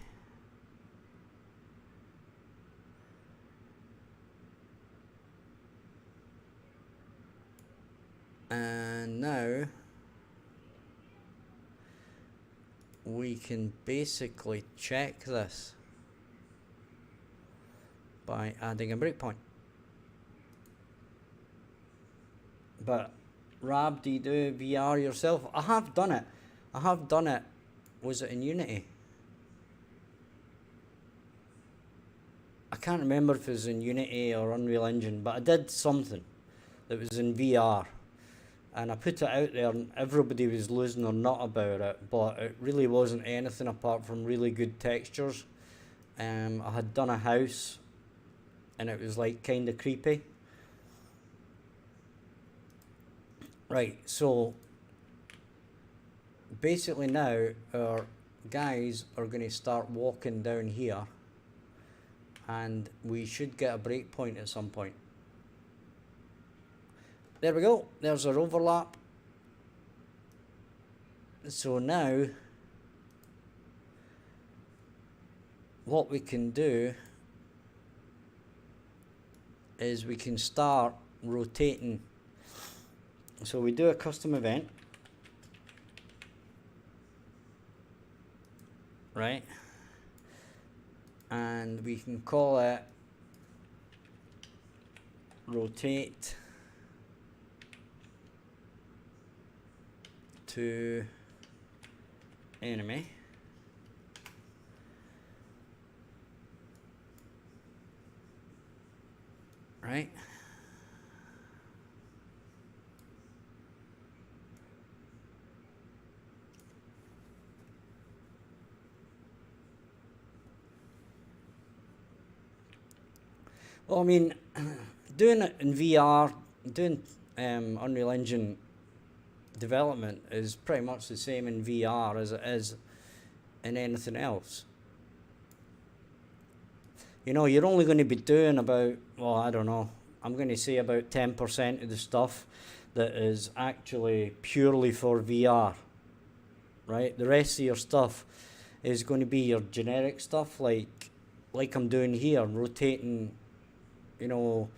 And now we can basically check this by adding a breakpoint. But Rab, do you do VR yourself? I have done it. Was it in Unity? I can't remember if it was in Unity or Unreal Engine, but I did something that was in VR. And I put it out there and everybody was losing their nut about it, but it really wasn't anything apart from really good textures. I had done a house and it was like kind of creepy. Right, so basically now our guys are going to start walking down here and we should get a breakpoint at some point. There we go, there's our overlap. So now what we can do is we can start rotating. So we do a custom event, right? And we can call it rotate to enemy. Right? Well, I mean, doing it in VR, doing Unreal Engine development is pretty much the same in VR as it is in anything else. You know, you're only going to be doing about, well, I don't know, I'm going to say about 10% of the stuff that is actually purely for VR, right? The rest of your stuff is going to be your generic stuff, like I'm doing here, rotating, you know,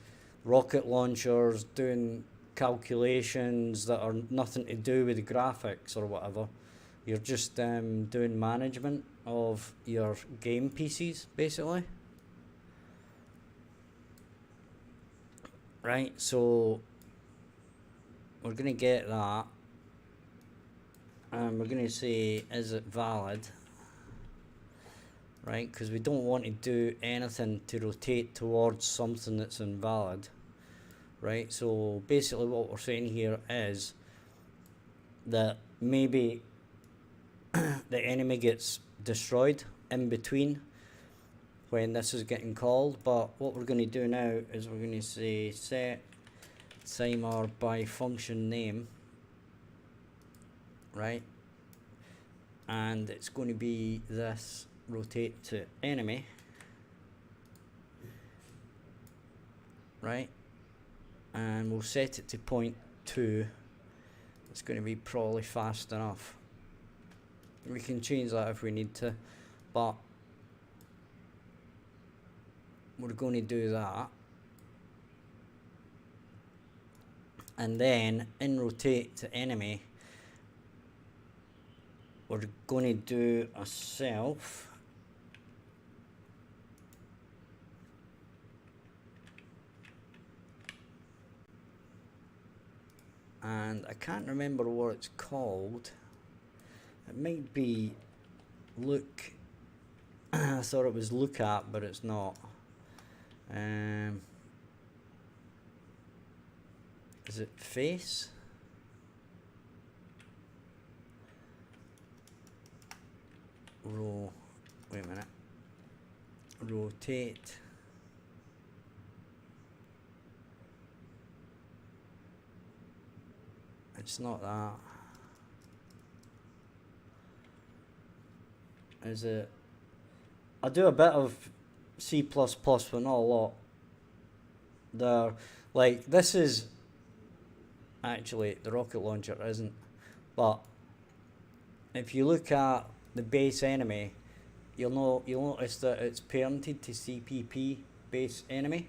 rocket launchers, doing calculations that are nothing to do with the graphics or whatever. You're just doing management of your game PCs, basically. Right, so we're going to get that, and we're going to say, is it valid? Right, because we don't want to do anything to rotate towards something that's invalid. Right, so basically what we're saying here is that maybe the enemy gets destroyed in between when this is getting called, but what we're going to do now is we're going to say set timer by function name, right, and it's going to be this rotate to enemy, right, and we'll set it to 0.2. It's going to be probably fast enough. We can change that if we need to, but we're going to do that. And then in rotate to enemy, we're going to do a self and I can't remember what it's called. It might be look. I thought it was look at, but it's not. Is it face? Wait a minute. Rotate. It's not that. is it, I do a bit of C++, but not a lot. Like, this is, actually, the rocket launcher isn't, but if you look at the base enemy, you'll notice that it's parented to CPP base enemy.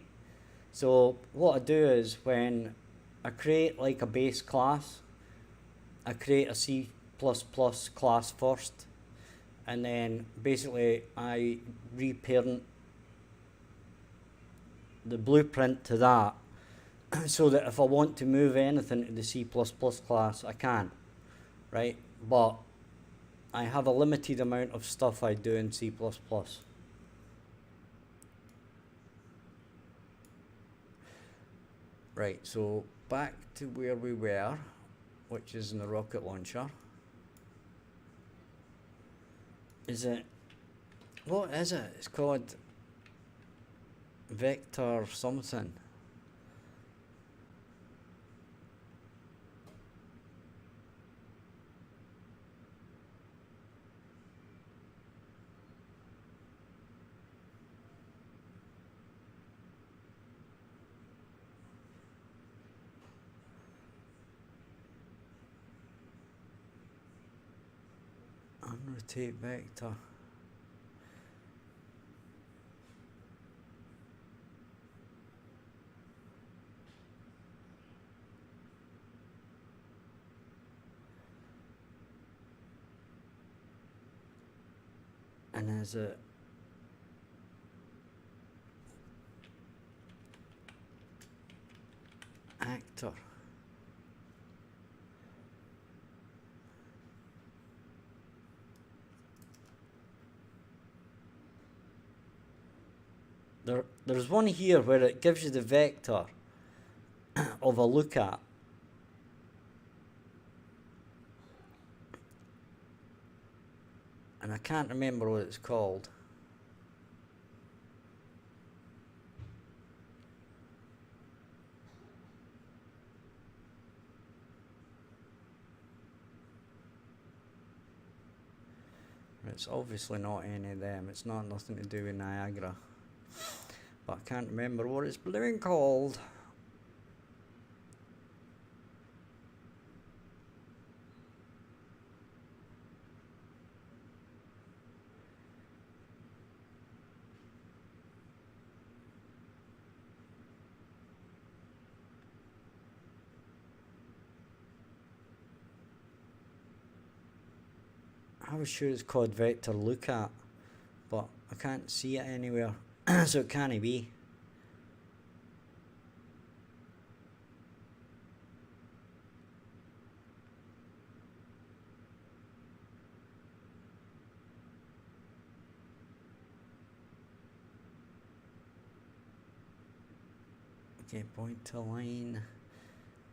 So what I do is, when I create like a base class, I create a C++ class first, and then basically I reparent the blueprint to that so that if I want to move anything to the C++ class, I can, right? But I have a limited amount of stuff I do in C++. Right, so back to where we were, which is in the rocket launcher. Is it, what is it? It's called vector something. Unrotate vector. And is it actor? There's one here where it gives you the vector of a lookat. And I can't remember what it's called. It's obviously not any of them. It's not nothing to do with Niagara. But I can't remember what it's blooming called. I was sure it's called vector lookat, but I can't see it anywhere, so it can't be. Okay, point to line.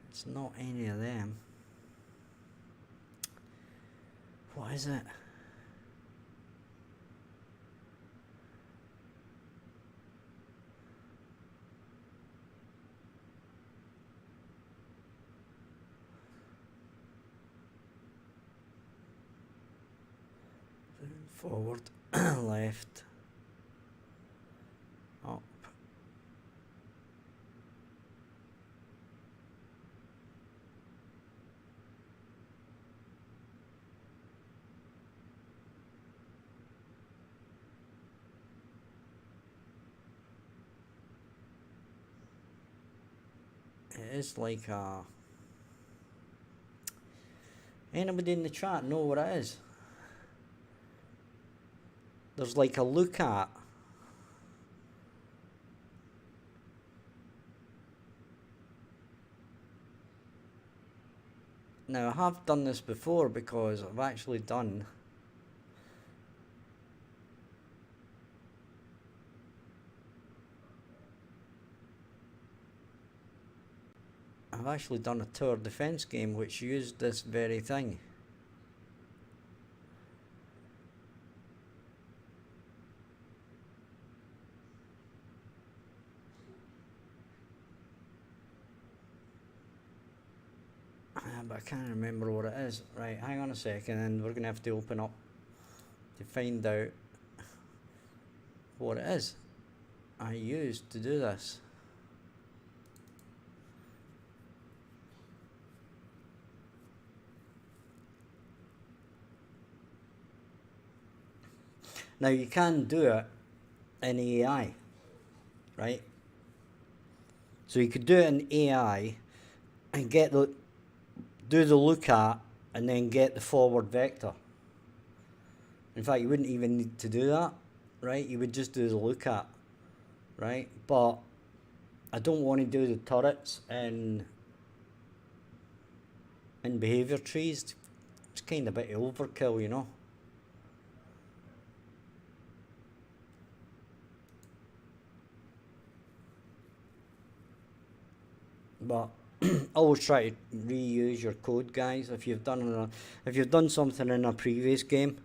It's not any of them. What is it? Forward, left, up. It is like a... Anybody in the chat know what it is? There's like a lookat. Now I have done this before because I've actually done a tower defense game which used this very thing. But I can't remember what it is. Right, hang on a second and we're going to have to open up to find out what it is I used to do this. Now you can do it in AI, right? So you could do it in AI and do the look at and then get the forward vector. In fact, you wouldn't even need to do that, right? You would just do the look at, right? But I don't want to do the turrets in behavior trees. It's kind of a bit overkill, you know. But always try to reuse your code, guys. If you've done something in a previous game,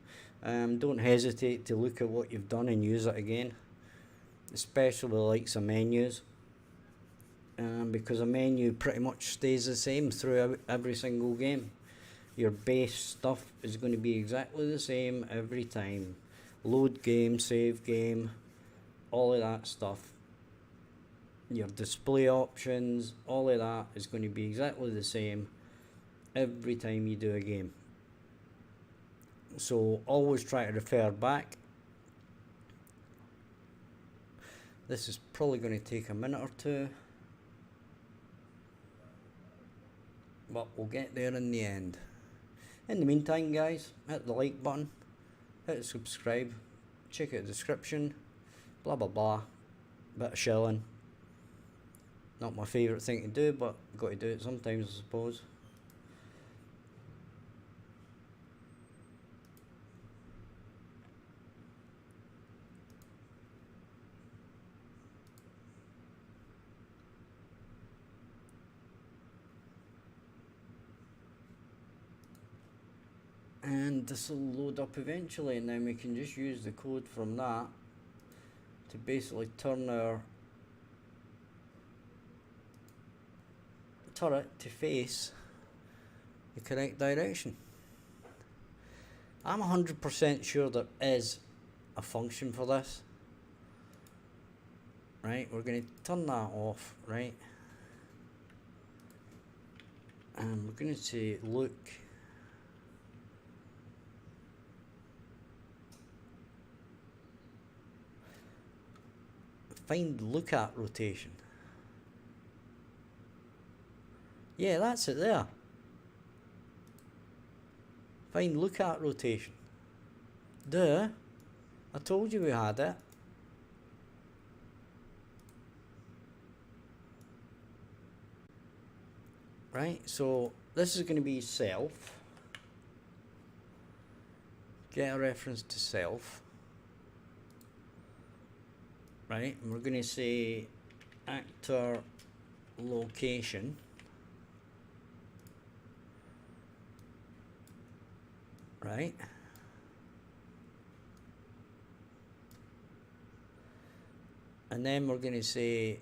don't hesitate to look at what you've done and use it again, especially with the likes of menus, because a menu pretty much stays the same through every single game. Your base stuff is going to be exactly the same every time. Load game, save game, all of that stuff. Your display options, all of that is going to be exactly the same every time you do a game. So always try to refer back. This is probably going to take a minute or two, but we'll get there in the end. In the meantime, guys, hit the like button, hit subscribe, check out the description, blah blah blah, bit of shilling. Not my favourite thing to do, but got to do it sometimes, I suppose. And this will load up eventually, and then we can just use the code from that to basically turn our turret to face the correct direction. I'm 100% sure there is a function for this. Right, we're going to turn that off, right? And we're going to say look. Find look at rotation. Yeah, that's it there. Find look at rotation. Duh. I told you we had it. Right, so this is going to be self. Get a reference to self. Right, and we're going to say actor location. Right. And then we're going to say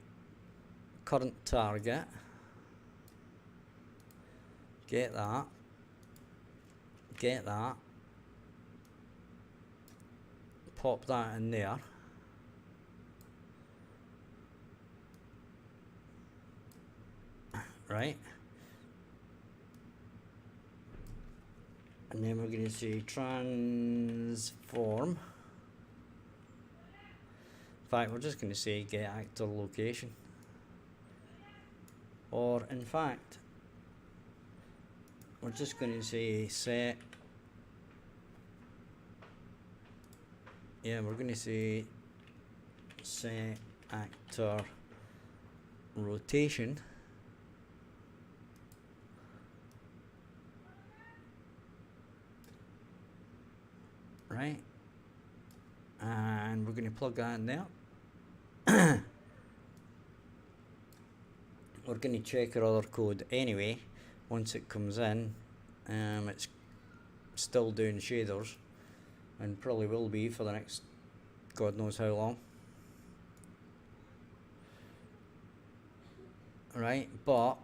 current target. Get that. Get that. Pop that in there. Right. And then we're going to say transform. In fact, we're just going to say get actor location. Or in fact, we're just going to say set. Yeah, we're going to say set actor rotation. Right, and we're going to plug that in there. We're going to check our other code anyway. Once it comes in, it's still doing shaders, and probably will be for the next God knows how long. Right, but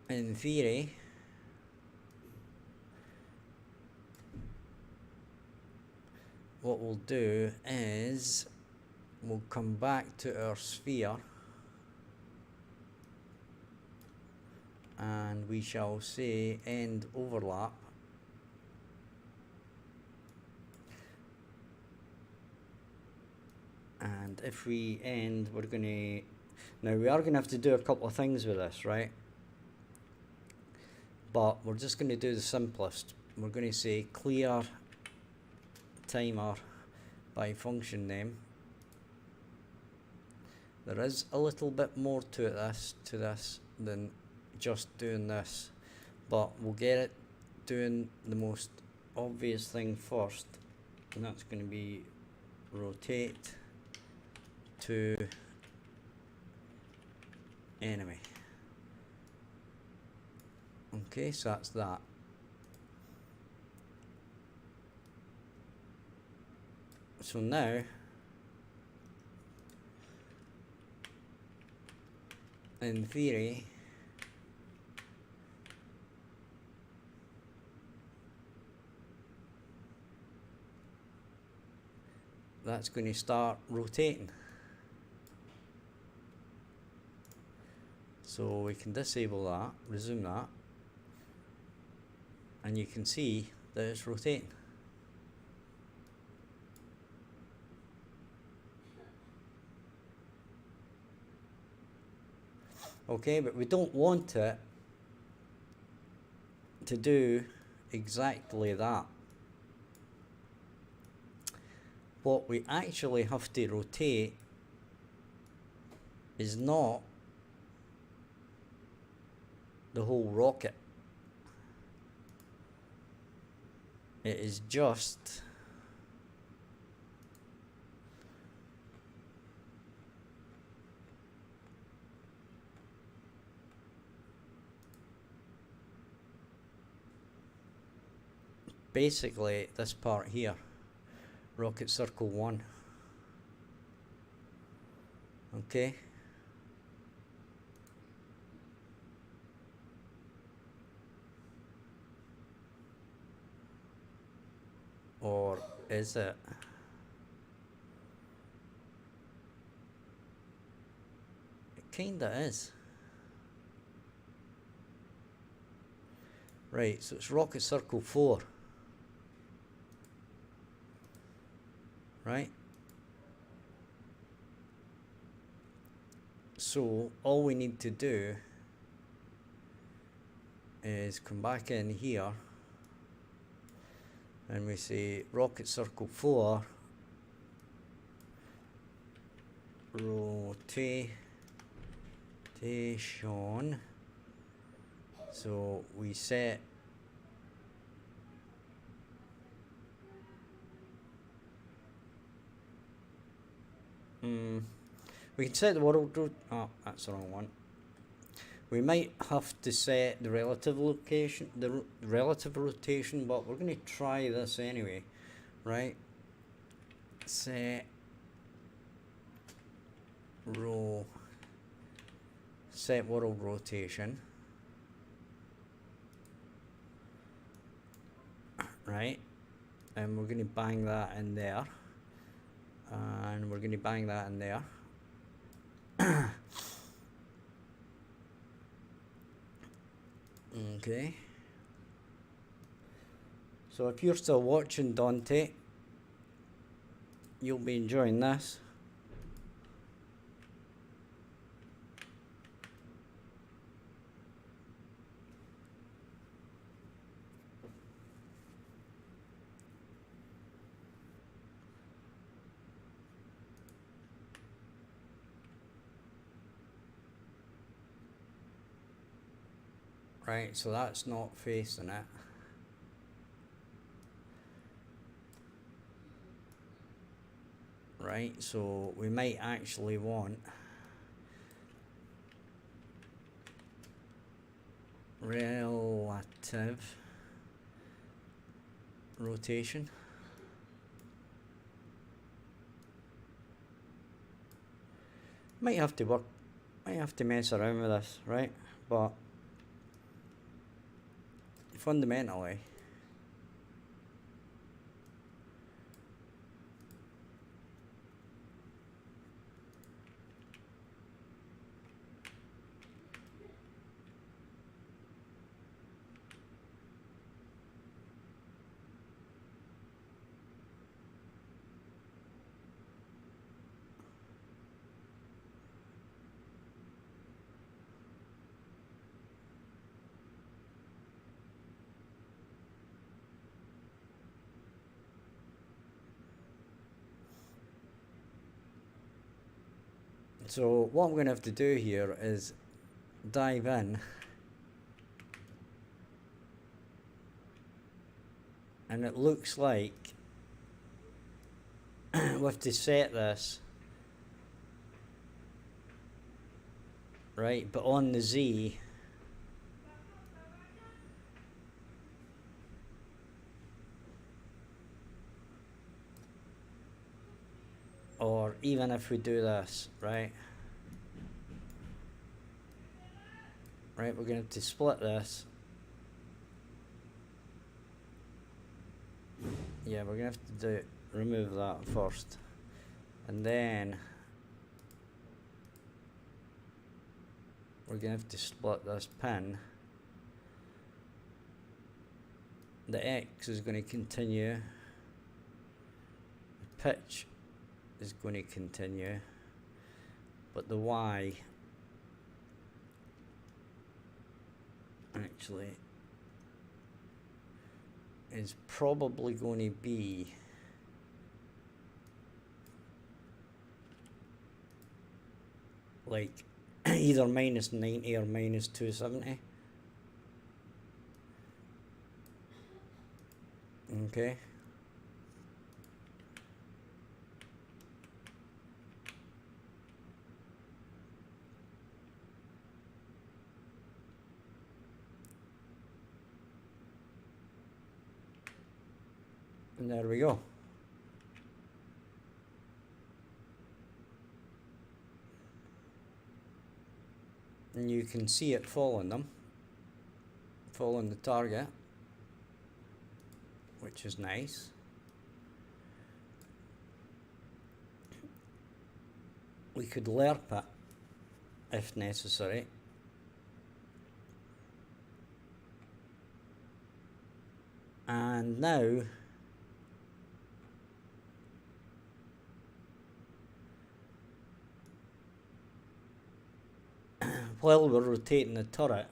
in theory, what we'll do is we'll come back to our sphere and we shall say end overlap, and if we end, we're going to, now we are going to have to do a couple of things with this, right? But we're just going to do the simplest. We're going to say clear timer by function name. There is a little bit more to this than just doing this, but we'll get it doing the most obvious thing first, and that's going to be rotate to enemy. Okay, so that's that. So now in theory that's going to start rotating. So we can disable that, resume that, and you can see that it's rotating. Okay, but we don't want it to do exactly that. What we actually have to rotate is not the whole rocket. It is just basically this part here, rocket circle 1. Okay. Or is it? It kinda is. Right, so it's rocket circle 4. Right? So all we need to do is come back in here and we say rocket circle 4 rotation. So we set we can set the world oh, that's the wrong one. We might have to set the relative location, the relative rotation, but we're going to try this anyway, right? Set world rotation, right? And we're going to bang that in there, and we're going to bang that in there. Okay. So if you're still watching, Dante, you'll be enjoying this. Right, so that's not facing it. Right, so we might actually want relative rotation. Might have to mess around with this, right? But fundamentally So what I'm going to have to do here is dive in and it looks like we have to set this right, but on the Z or even if we do this, right, we're going to have to split this. Yeah, we're going to have to remove that first, and then we're going to have to split this pin. The X is going to continue, the pitch is going to continue, but the Y actually is probably going to be like either minus 90 or minus 270. Okay. And there we go. And you can see it following them, following the target, which is nice. We could lerp it if necessary. And now while we're rotating the turret,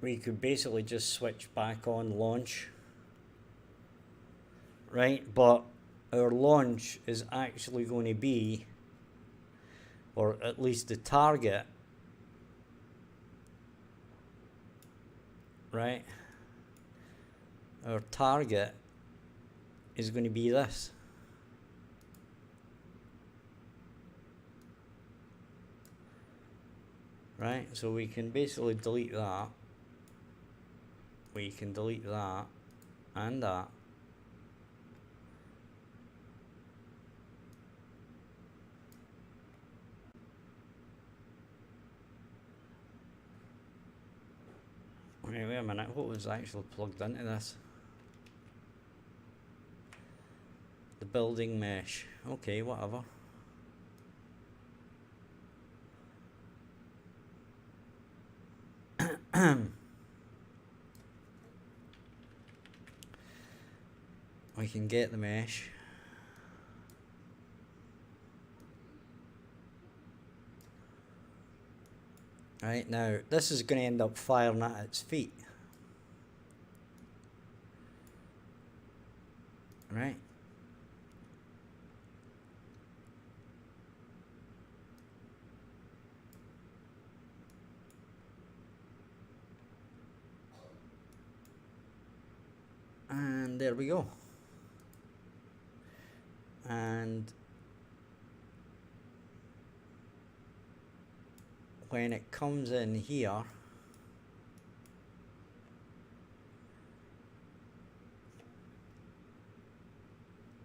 we could basically just switch back on launch, right? But our launch is actually going to be, or at least the target, right? Our target is going to be this. Right, so we can basically delete that. We can delete that and that. Okay, wait a minute, what was actually plugged into this? The building mesh. Okay, whatever. We can get the mesh. Right, now this is going to end up firing at its feet. Right. And there we go. And when it comes in here,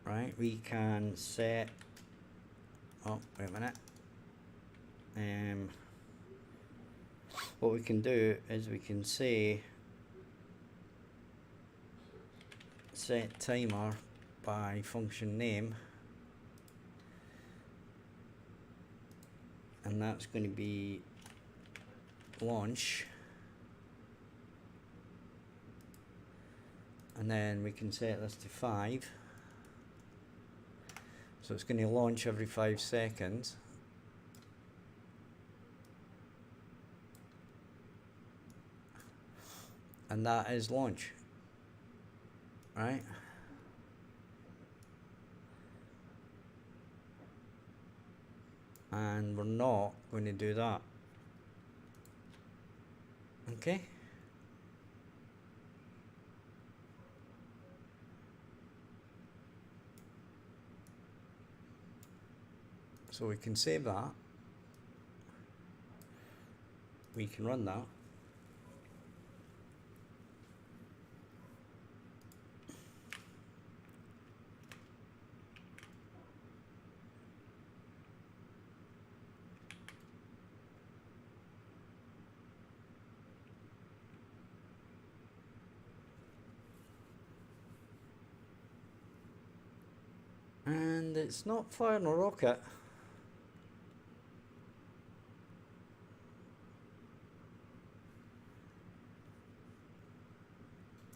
right, we can set, oh, wait a minute. What we can do is we can say set timer by function name, and that's going to be launch, and then we can set this to 5, so it's going to launch every 5 seconds. And that is launch, right? and we're not going to do that. Okay. So we can save that. We can run that. And it's not firing a rocket.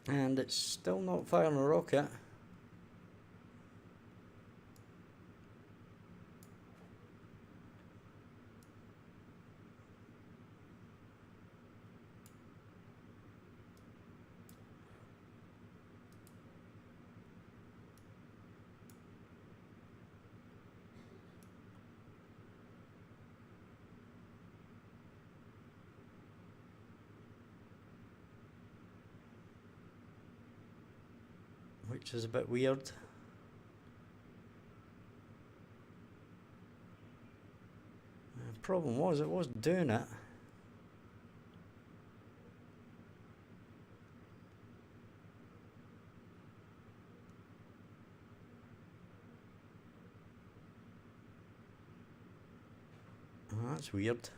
And it's still not firing a rocket. Which is a bit weird. The problem was it wasn't doing it. Oh, that's weird.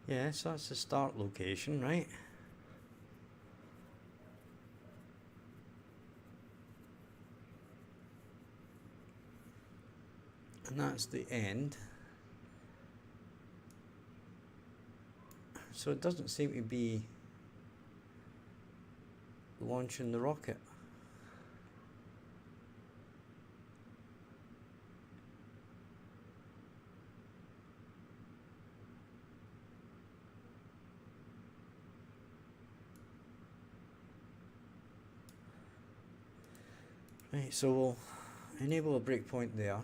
Yes, that's the start location, right? And that's the end. So it doesn't seem to be launching the rocket. Right, so we'll enable a breakpoint there.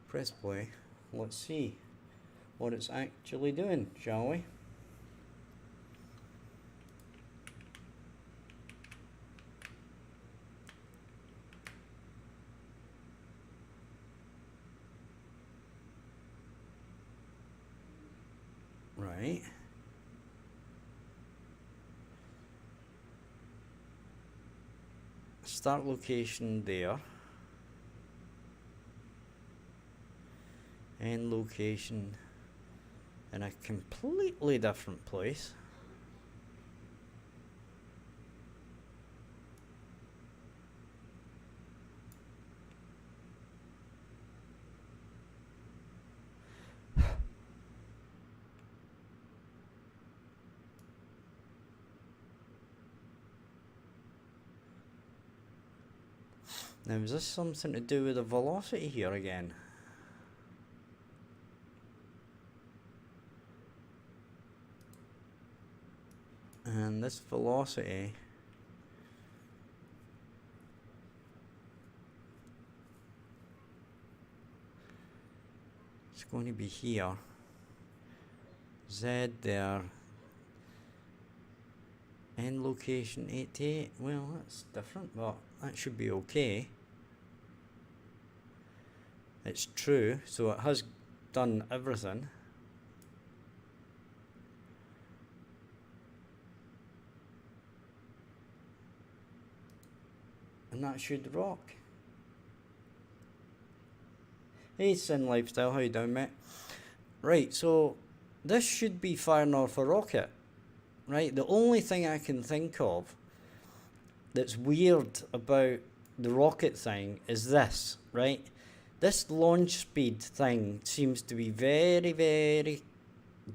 Press play. Let's see what it's actually doing, shall we? Right. Start location there. End location in a completely different place. Now, is this something to do with the velocity here again? And this velocity is going to be here. Z there. End location 88. Well, that's different, but that should be okay. It's true, so it has done everything. And that should rock. Hey Sin Lifestyle, how you doing, mate? Right, so this should be firing off a rocket. Right, the only thing I can think of that's weird about the rocket thing is this, right? This launch speed thing seems to be very,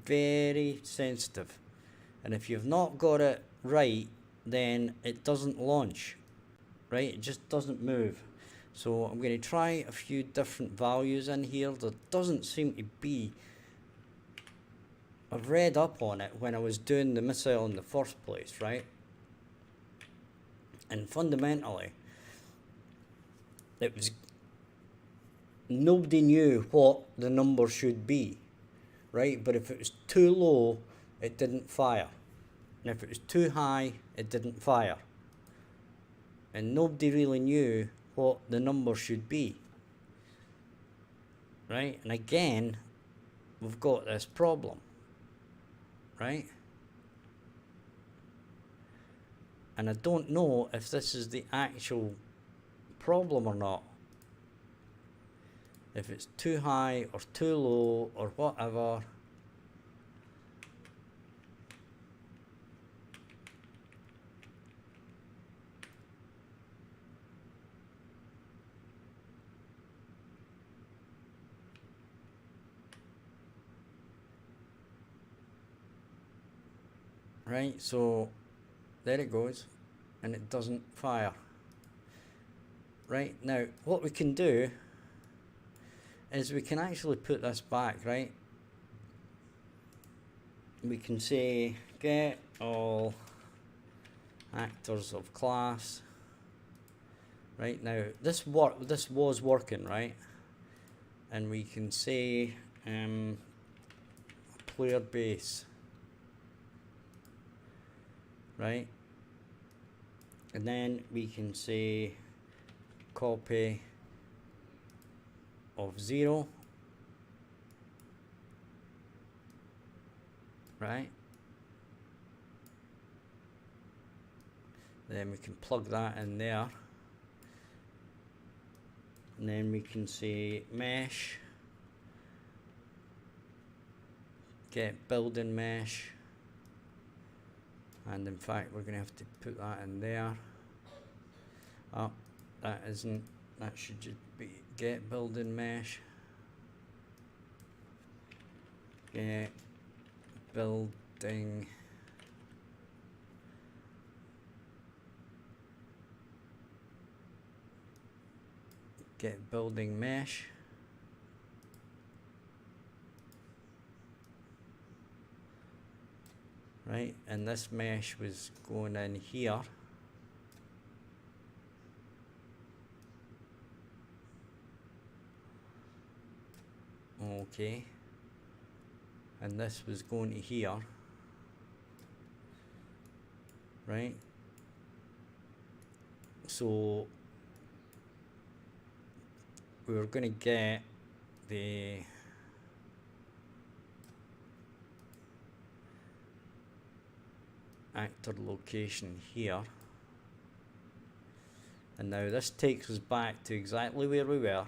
very sensitive. And if you've not got it right, then it doesn't launch, right? It just doesn't move. So I'm going to try a few different values in here. There doesn't seem to be. I've read up on it when I was doing the missile in the first place, right? And fundamentally, it was, nobody knew what the number should be, right? But if it was too low, it didn't fire. And if it was too high, it didn't fire. And nobody really knew what the number should be, right? And again, we've got this problem, right? And I don't know if this is the actual problem or not. If it's too high or too low or whatever. Right, so there it goes, and it doesn't fire. Right, now what we can do is we can actually put this back, right? We can say get all actors of class. Right, now this was working, right? And we can say player base. Right, and then we can say copy of 0, right? Then we can plug that in there, and then we can say mesh, get building mesh. And in fact, we're going to have to put that in there. Oh, that isn't, that should just be get building mesh. Get building mesh. Right, and this mesh was going in here. Okay, and this was going to here. Right, so we were going to get the actor location here, and now this takes us back to exactly where we were,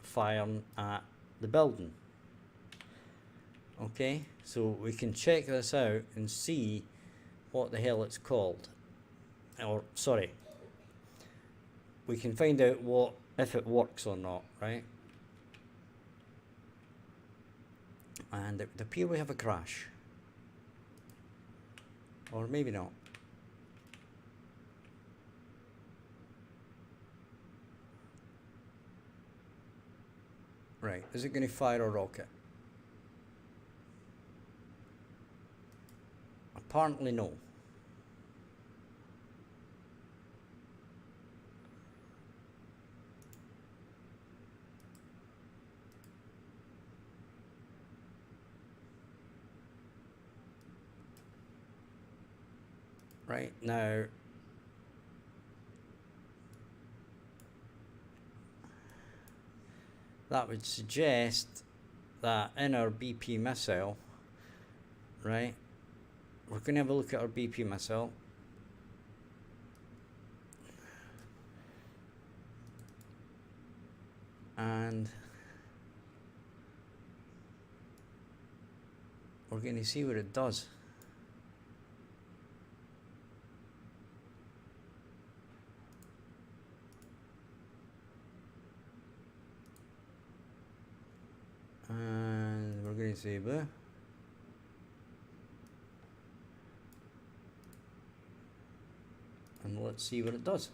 firing at the building. Okay, so we can check this out and see what the hell it's called, or sorry, we can find out what, if it works or not, right? And it would appear we have a crash. Or maybe not. Right, is it going to fire a rocket? Apparently no. Right, now that would suggest that in our BP missile, right, we're going to have a look at our BP missile. And we're going to see what it does. And we're going to say blah. And let's see what it does.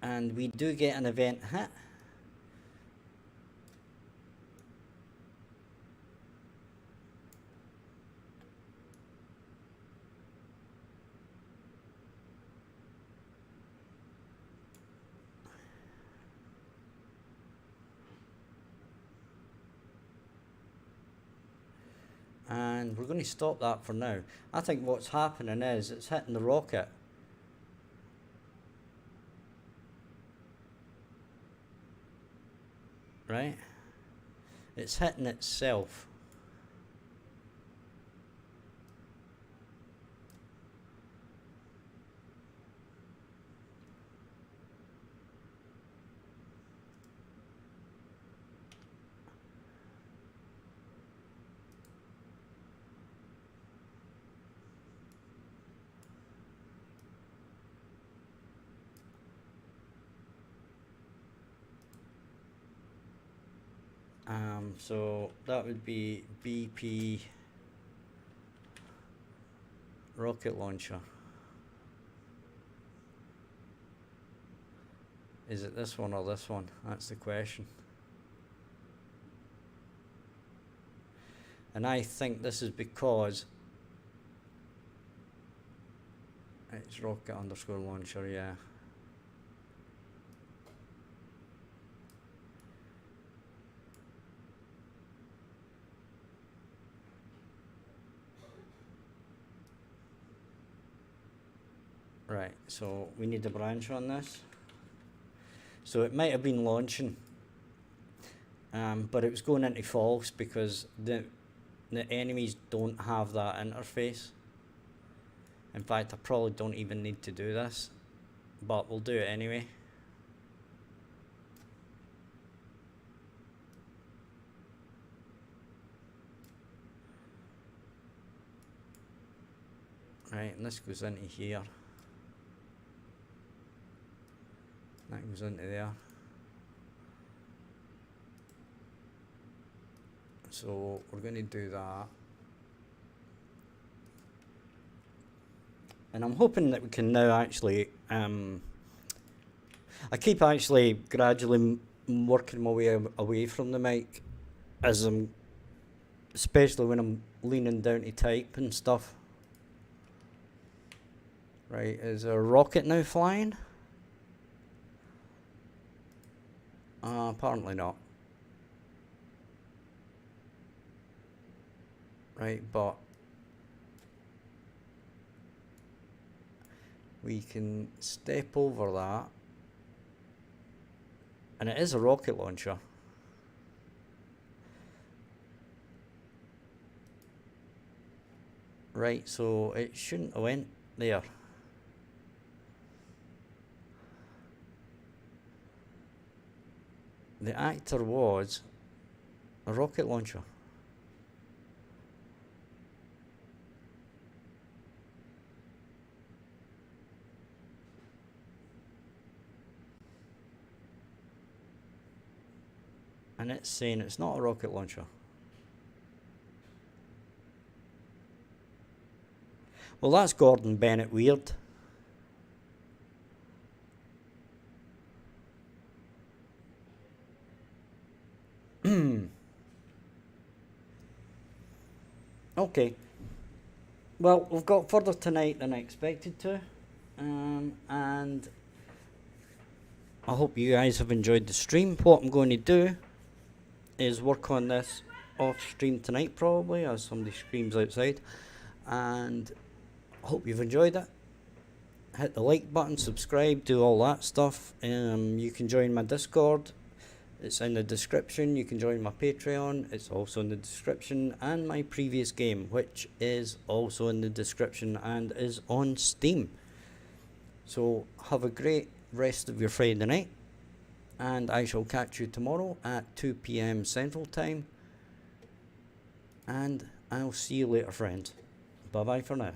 And we do get an event hit. And we're going to stop that for now. I think what's happening is it's hitting the rocket. Right? It's hitting itself. So that would be BP rocket launcher. Is it this one or this one? That's the question. And I think this is because it's rocket underscore launcher, yeah. Right, so we need a branch on this. So it might have been launching, but it was going into false because the enemies don't have that interface. In fact, I probably don't even need to do this, but we'll do it anyway. Right, and this goes into here. That goes into there. So we're going to do that. And I'm hoping that we can now actually, I keep actually gradually working my way away from the mic, as especially when I'm leaning down to type and stuff. Right, is a rocket now flying? Apparently not. Right, but we can step over that, and it is a rocket launcher. Right, so it shouldn't have went there. The actor was a rocket launcher. And it's saying it's not a rocket launcher. Well, that's Gordon Bennett weird. Okay. Well, we've got further tonight than I expected to. And I hope you guys have enjoyed the stream. What I'm going to do is work on this off stream tonight probably, as somebody screams outside. And I hope you've enjoyed it. Hit the like button, subscribe, do all that stuff. You can join my Discord. It's in the description. You can join my Patreon. It's also in the description. And my previous game, which is also in the description and is on Steam. So have a great rest of your Friday night. And I shall catch you tomorrow at 2 PM Central Time. And I'll see you later, friends. Bye-bye for now.